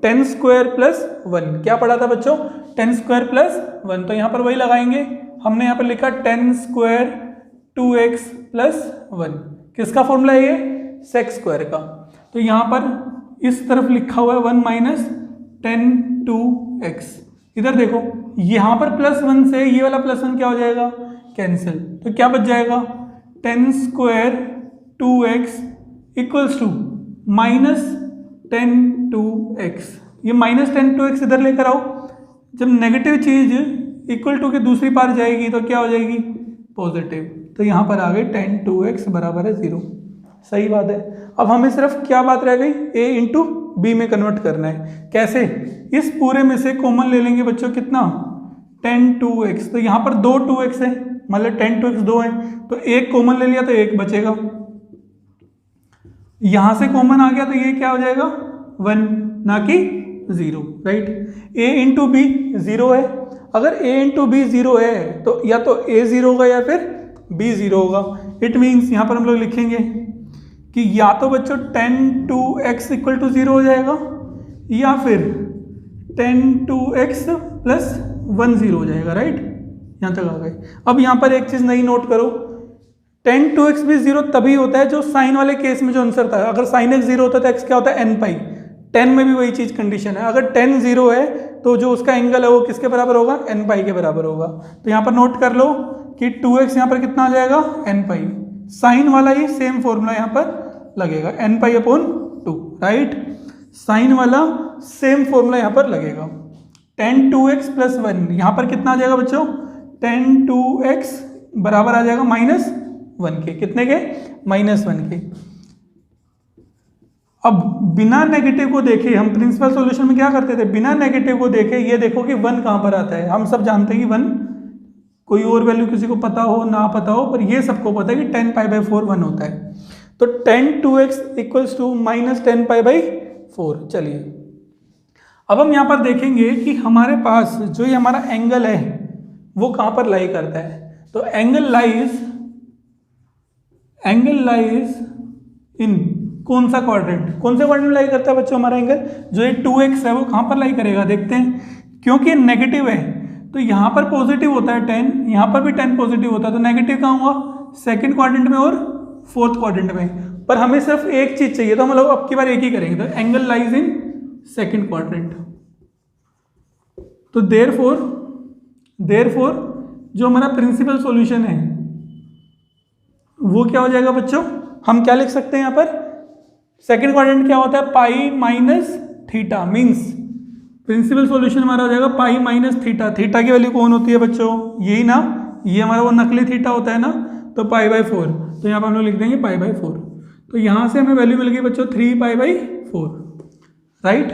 tan स्क्वायर प्लस 1। क्या पढ़ा था बच्चों? tan square plus 1। तो यहाँ पर वही लगाएंगे। हमने यहाँ पर लिखा tan स्क्वायर 2x प्लस 1। किसका फॉर्मूला है ये? sec स्क्वायर का। तो यहाँ पर इस तरफ लिखा हुआ है 1 माइनस tan 2x। इधर देखो, यहाँ पर +1 से ये वाला +1 क्या हो जाएगा? कैंसिल। तो क्या बच जाएगा? tan square 2x equals to minus tan 2x। ये माइनस tan 2x इधर लेकर आओ। जब नेगेटिव चीज इक्वल टू के दूसरी पार जाएगी तो क्या हो जाएगी? पॉजिटिव। तो यहाँ पर आ गई tan 2x बराबर है 0। सही बात है। अब हमें सिर्फ क्या बात रह गई? a इंटू बी में कन्वर्ट करना है। कैसे? इस पूरे में से कॉमन ले लेंगे बच्चों, कितना? tan 2x। तो यहाँ पर 2 2x है, मतलब tan 2x 2 है, तो एक कॉमन ले लिया तो एक बचेगा। यहाँ से कॉमन आ गया तो ये क्या हो जाएगा? 1 ना कि 0, राइट। a इंटू बी 0 है। अगर a इंटू बी 0 है तो या तो a 0 होगा या फिर b 0 होगा। इट मीन्स यहाँ पर हम लोग लिखेंगे कि या तो बच्चों tan 2x इक्वल टू 0 हो जाएगा या फिर tan 2x प्लस 1 0 हो जाएगा, राइट। यहाँ तक आ गए। अब यहाँ पर एक चीज़ नई नोट करो, tan 2x भी 0 तभी होता है जो साइन वाले केस में जो आंसर था। अगर sin x 0 होता है तो x क्या होता है? n पाई। tan में भी वही चीज़ कंडीशन है। अगर tan 0 है तो जो उसका एंगल है वो किसके बराबर होगा? n पाई के बराबर होगा। तो यहाँ पर नोट कर लो कि 2x यहाँ पर कितना आ जाएगा? n पाई। साइन वाला ही सेम फॉर्मूला यहाँ पर लगेगा, n pi upon 2, right. Sine वाला सेम फॉर्मूला यहाँ पर लगेगा। tan 2x प्लस 1 यहाँ पर कितना आ जाएगा बच्चों? tan 2x बराबर आ जाएगा -1 के। कितने के? -1 के। अब बिना नेगेटिव को देखे हम प्रिंसिपल सॉल्यूशन में क्या करते थे? बिना नेगेटिव को देखे ये देखो कि 1 कहाँ पर आता है। हम सब जानते हैं कि 1, कोई और वैल्यू किसी को पता हो ना पता हो, पर ये सबको पता है कि tan π/4 1 होता है। तो tan 2x equals to minus tan π/4। चलिए अब हम यहाँ पर देखेंगे कि हमारे पास जो ये हमारा एंगल है वो कहाँ पर लाई करता है। तो एंगल लाइज इन कौन सा क्वाड्रेंट? कौन से क्वाड्रेंट में लाई करता है बच्चों हमारा एंगल? जो ये 2x है वो कहाँ पर लाई करेगा? देखते हैं। क्योंकि नेगेटिव है तो यहाँ पर पॉजिटिव होता है tan, यहाँ पर भी tan पॉजिटिव होता है, तो नेगेटिव कहाँ हुआ? सेकंड क्वाड्रेंट में और फोर्थ क्वाड्रेंट में। पर हमें सिर्फ एक चीज चाहिए तो हम लोग अब की बार एक ही करेंगे। तो angle lies in second quadrant. तो देयरफॉर जो हमारा प्रिंसिपल सॉल्यूशन है वो क्या हो जाएगा बच्चों? हम क्या लिख सकते हैं यहाँ पर? सेकंड क्वाड्रेंट क्या होता है? Pi minus theta. Means principal solution हमारा हो जाएगा पाई माइनस थीटा। थीटा की वैल्यू कौन होती है बच्चों? यही ना, ये हमारा वो नकली थीटा होता है ना, तो π/4। तो यहाँ पर हम लोग लिख देंगे π/4। तो यहाँ से हमें वैल्यू मिल गई बच्चों 3π/4, राइट।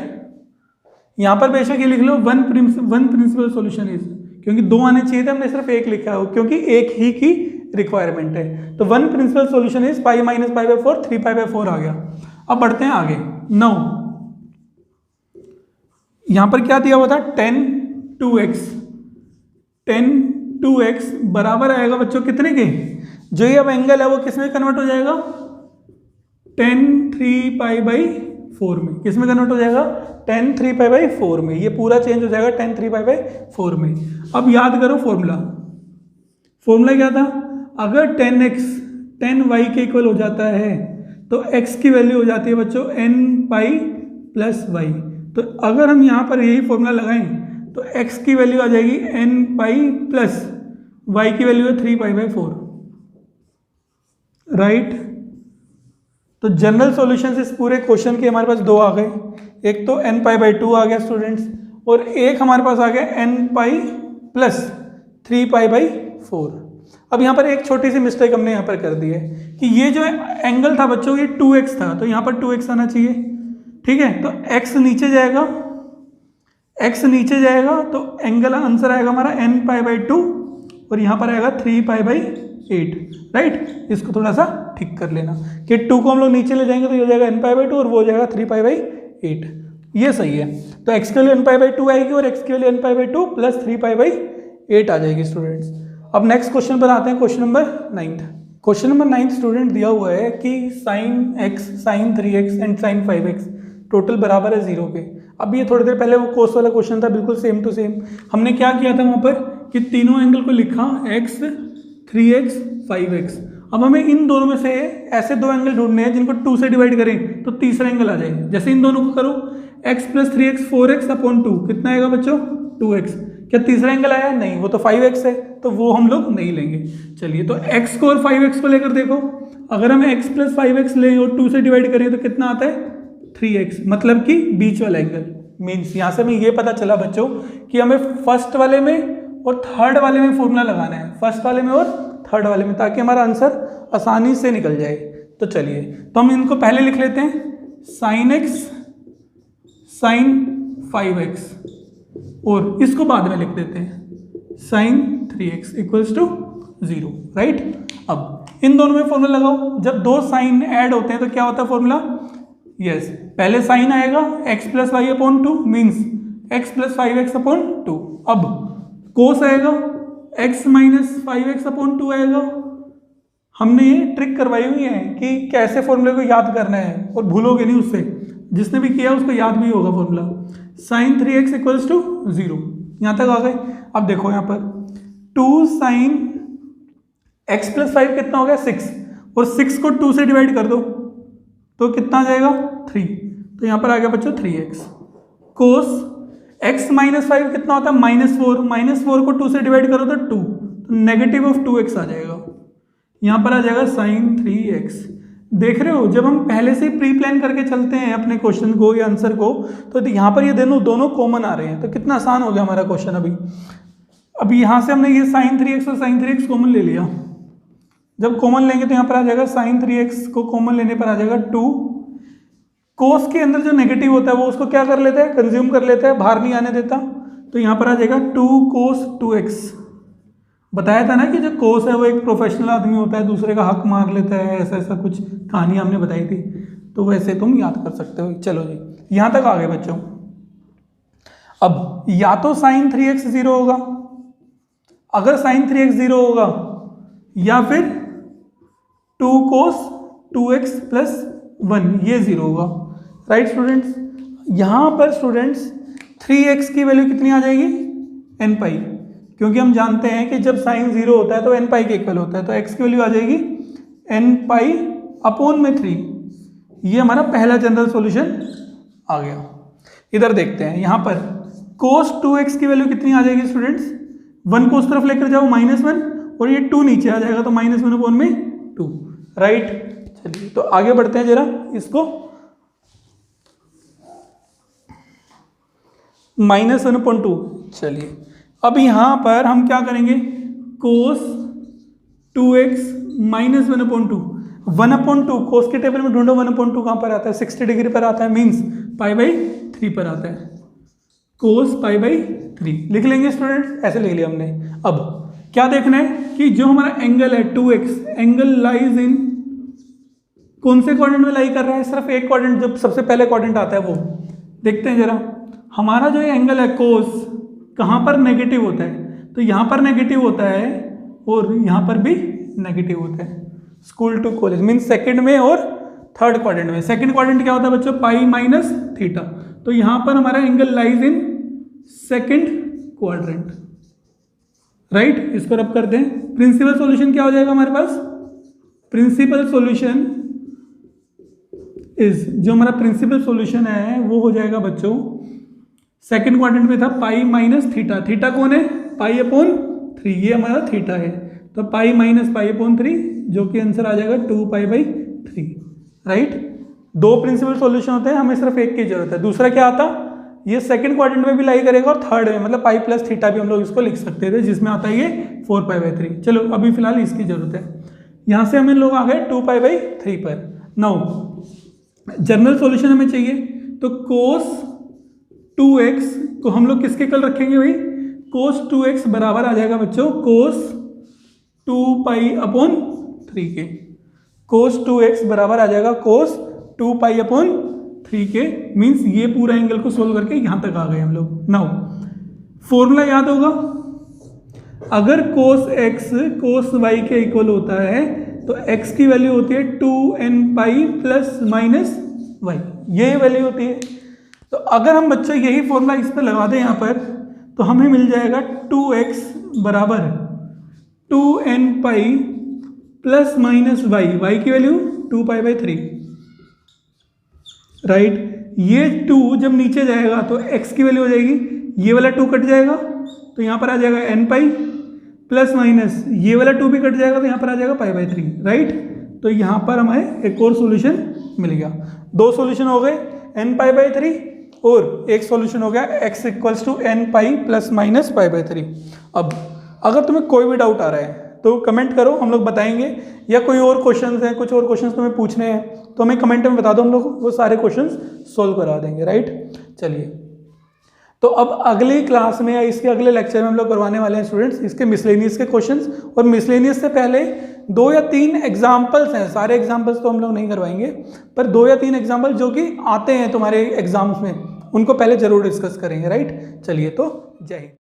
यहाँ पर बेशक ये लिख लो वन प्रिंसिपल सॉल्यूशन इज, क्योंकि 2 आने चाहिए थे, हमने सिर्फ 1 लिखा है क्योंकि एक ही की रिक्वायरमेंट है। तो 1 principal solution is pi minus π/4, 3π/4 आ गया। अब बढ़ते हैं आगे। 9 यहाँ पर क्या दिया हुआ था? tan 2x बराबर आएगा बच्चों कितने के? जो ये अब एंगल है वो किस में कन्वर्ट हो जाएगा? tan 3π/4 में। किस में कन्वर्ट हो जाएगा? tan 3π/4 में। ये पूरा चेंज हो जाएगा tan 3π/4 में। अब याद करो फॉर्मूला क्या था? अगर tan y के इक्वल हो जाता है तो x की वैल्यू हो जाती है बच्चों n पाई प्लस y। तो अगर हम यहाँ पर यही फॉर्मूला लगाएं तो x की वैल्यू आ जाएगी n पाई प्लस y की वैल्यू है 3π/4, राइट। तो जनरल सॉल्यूशंस इस पूरे क्वेश्चन के हमारे पास 2 आ गए। एक तो n π/2 आ गया स्टूडेंट्स, और एक हमारे पास आ गया n पाई प्लस 3π/4। अब यहाँ पर एक छोटी सी मिस्टेक हमने यहाँ पर कर दी है कि ये जो एंगल था बच्चों ये 2x था, तो यहाँ पर 2x आना चाहिए, ठीक है। तो x नीचे जाएगा तो एंगल आंसर आएगा हमारा n π/2 और यहाँ पर आएगा 3π/8, राइट। इसको थोड़ा सा टिक कर लेना कि 2 को हम लोग नीचे ले जाएंगे तो ये हो जाएगा n π/2 और वो हो जाएगा 3π/8। ये सही है। तो x के लिए n π/2 आएगी और x के लिए n π/2 प्लस 3π/8 आ जाएगी स्टूडेंट्स। अब नेक्स्ट क्वेश्चन पर आते हैं, question number 9। Question number 9 student दिया हुआ है कि sin x, sin 3x and sin 5x total बराबर है 0 के। अब ये थोड़ी देर पहले वो कोस वाला क्वेश्चन था, बिल्कुल सेम टू सेम। हमने क्या किया था वहाँ पर कि तीनों एंगल को लिखा x, 3x, 5x। अब हमें इन दोनों में से ऐसे दो एंगल ढूंढने हैं जिनको 2 से डिवाइड करें तो तीसरा एंगल आ जाए। जैसे इन दोनों को करो x प्लस 3x 4x/2 कितना आएगा बच्चों 2x। क्या तीसरा एंगल आया? नहीं, वो तो 5x है, तो वो हम लोग नहीं लेंगे। चलिए तो x को और 5x को लेकर देखो, अगर हम x प्लस 5x लें और 2 से डिवाइड करें तो कितना आता है 3x, मतलब कि बीच वाला एंगल। मीन्स यहाँ से हमें ये पता चला बच्चों कि हमें फर्स्ट वाले में और थर्ड वाले में फॉर्मूला लगाना है, फर्स्ट वाले में और थर्ड वाले में, ताकि हमारा आंसर आसानी से निकल जाए। तो चलिए तो हम इनको पहले लिख लेते हैं, sin x sin 5x और इसको बाद में लिख देते हैं sin 3x equals to 0, right. अब इन दोनों में फॉर्मूला लगाओ। जब दो साइन ऐड होते हैं तो क्या होता है फॉर्मूला? यस, पहले साइन आएगा x plus y/2 means x plus 5x/2। अब कोस आएगा x माइनस 5x/2 आएगा। हमने ये ट्रिक करवाई हुई है कि कैसे फॉर्मूले को याद करना है और भूलोगे नहीं उससे, जिसने भी किया उसको याद भी होगा formula. sin 3x equals to 0, यहाँ तक आ गए। अब देखो यहाँ पर 2 sin x प्लस 5 कितना हो गया 6, और 6 को 2 से डिवाइड कर दो तो कितना आ जाएगा 3, तो यहाँ पर आ गया बच्चों 3x। कोस x माइनस 5 कितना होता है -4, -4 को 2 से डिवाइड करो तो 2, तो नेगेटिव ऑफ 2x आ जाएगा। यहाँ पर आ जाएगा sin 3x। देख रहे हो, जब हम पहले से प्री प्लान करके चलते हैं अपने क्वेश्चन को या आंसर को, तो यहाँ पर ये दोनों कॉमन आ रहे हैं, तो कितना आसान हो गया हमारा क्वेश्चन। अभी यहाँ से हमने ये sin 3x और sin 3x कॉमन ले लिया। जब कॉमन लेंगे तो यहाँ पर आ जाएगा sin 3x को कॉमन लेने पर आ जाएगा 2। कोस के अंदर जो नेगेटिव होता है वो उसको क्या कर लेता है, कंज्यूम कर लेता है, बाहर नहीं आने देता। तो यहाँ पर आ जाएगा 2 cos 2x। बताया था ना कि जो कोस है वो एक प्रोफेशनल आदमी होता है, दूसरे का हक मार लेता है, ऐसा ऐसा कुछ कहानी हमने बताई थी, तो वैसे तुम याद कर सकते हो। चलो जी, यहाँ तक आ गए बच्चों। अब या तो sin 3x 0 होगा, अगर sin 3x 0 होगा, या फिर 2 cos 2x प्लस 1 ये 0 होगा, राइट स्टूडेंट्स। यहाँ पर स्टूडेंट्स 3x की वैल्यू कितनी आ जाएगी n π, क्योंकि हम जानते हैं कि जब साइन 0 होता है तो n π के इक्वल होता है, तो x की वैल्यू आ जाएगी n π/3। ये हमारा पहला जनरल सॉल्यूशन आ गया। इधर देखते हैं, यहाँ पर cos 2x की वैल्यू कितनी आ जाएगी स्टूडेंट्स, 1 को उस तरफ लेकर जाओ -1 और ये 2 नीचे आ जाएगा तो -1/2, राइट। चलिए तो आगे बढ़ते हैं जरा, इसको -1/2। चलिए अब यहाँ पर हम क्या करेंगे, cos 2x -1/2, 1/2 कोस के टेबल में ढूंढो, 1/2 कहाँ पर आता है 60 डिग्री पर आता है, मीन्स π/3 पर आता है, cos π/3 लिख लेंगे स्टूडेंट्स, ऐसे लिख लिया हमने। अब क्या देखना है कि जो हमारा एंगल है 2x, एंगल लाइज इन कौन से क्वाड्रेंट में लाई कर रहा है, सिर्फ एक क्वाड्रेंट, जो सबसे पहले क्वाड्रेंट आता है वो देखते हैं जरा। हमारा जो एंगल है कोस कहाँ पर नेगेटिव होता है, तो यहाँ पर नेगेटिव होता है और यहाँ पर भी नेगेटिव होता है। School to college means second में और थर्ड क्वाड्रेंट में। सेकंड क्वाड्रेंट क्या होता है बच्चों, π-θ, तो यहाँ पर हमारा angle lies in second quadrant, right. इसको रब करते हैं। प्रिंसिपल सॉल्यूशन क्या हो जाएगा हमारे पास, प्रिंसिपल सॉल्यूशन इज, जो हमारा प्रिंसिपल सॉल्यूशन है वो हो जाएगा बच्चों, सेकंड क्वाड्रेंट में था π-θ, थीटा कौन है π/3, ये हमारा थीटा है, तो π-π/3 जो कि आंसर आ जाएगा 2π/3, राइट। दो प्रिंसिपल सॉल्यूशन होते हैं, हमें सिर्फ एक की जरूरत है। दूसरा क्या आता, ये सेकंड क्वाड्रेंट में भी लाई करेगा और थर्ड में, मतलब π+θ भी हम लोग इसको लिख सकते थे, जिसमें आता है ये 4π/3। चलो अभी फिलहाल इसकी जरूरत है। यहाँ से हमें लोग आ गए 2π/3 पर। नाउ जनरल सॉल्यूशन हमें चाहिए, तो cos 2x को हम लोग किसके कल रखेंगे भाई, cos 2x बराबर आ जाएगा बच्चों cos 2π/3 के। cos 2x बराबर आ जाएगा cos 2 pi upon 3k, means ये पूरा एंगल को सोल्व करके यहाँ तक आ गए हम लोग। नाउ फॉर्मूला याद होगा, अगर cos x cos y के इक्वल होता है तो x की वैल्यू होती है 2n पाई प्लस माइनस y, ये वैल्यू होती है। तो अगर हम बच्चों यही फॉर्मूला इस पर लगा दें यहाँ पर, तो हमें मिल जाएगा 2x बराबर 2n पाई प्लस माइनस y की वैल्यू 2 पाई बाई 3, राइट। ये 2 जब नीचे जाएगा तो x की वैल्यू हो जाएगी, ये वाला 2 कट जाएगा तो यहाँ पर आ जाएगा n पाई प्लस माइनस ये वाला 2 भी कट जाएगा तो यहाँ पर आ जाएगा पाई बाई 3, राइट। तो यहाँ पर हमें एक और सॉल्यूशन मिल गया। 2 सॉल्यूशन हो गए, n पाई बाई 3 और एक सॉल्यूशन हो गया x equals to n pi plus minus pi by 3। अब अगर तुम्हें कोई भी डाउट आ रहा है तो कमेंट करो, हम लोग बताएंगे, या कोई और क्वेश्चंस हैं, कुछ और क्वेश्चंस तुम्हें पूछने हैं तो हमें कमेंट में बता दो, हम लोग वो सारे क्वेश्चंस सोल्व करा देंगे, राइट। चलिए, तो अब अगली क्लास में या इसके अगले लेक्चर में हम लोग करवाने वाले हैं स्टूडेंट्स इसके मिसलेनियस के क्वेश्चंस, और मिसलेनियस से पहले 2 या 3 एग्जाम्पल्स हैं, सारे एग्जाम्पल्स तो हम लोग नहीं करवाएंगे, पर 2 या 3 एग्जाम्पल जो कि आते हैं तुम्हारे एग्जाम्स में, उनको पहले जरूर डिस्कस करेंगे, राइट। चलिए, तो जय हिंद।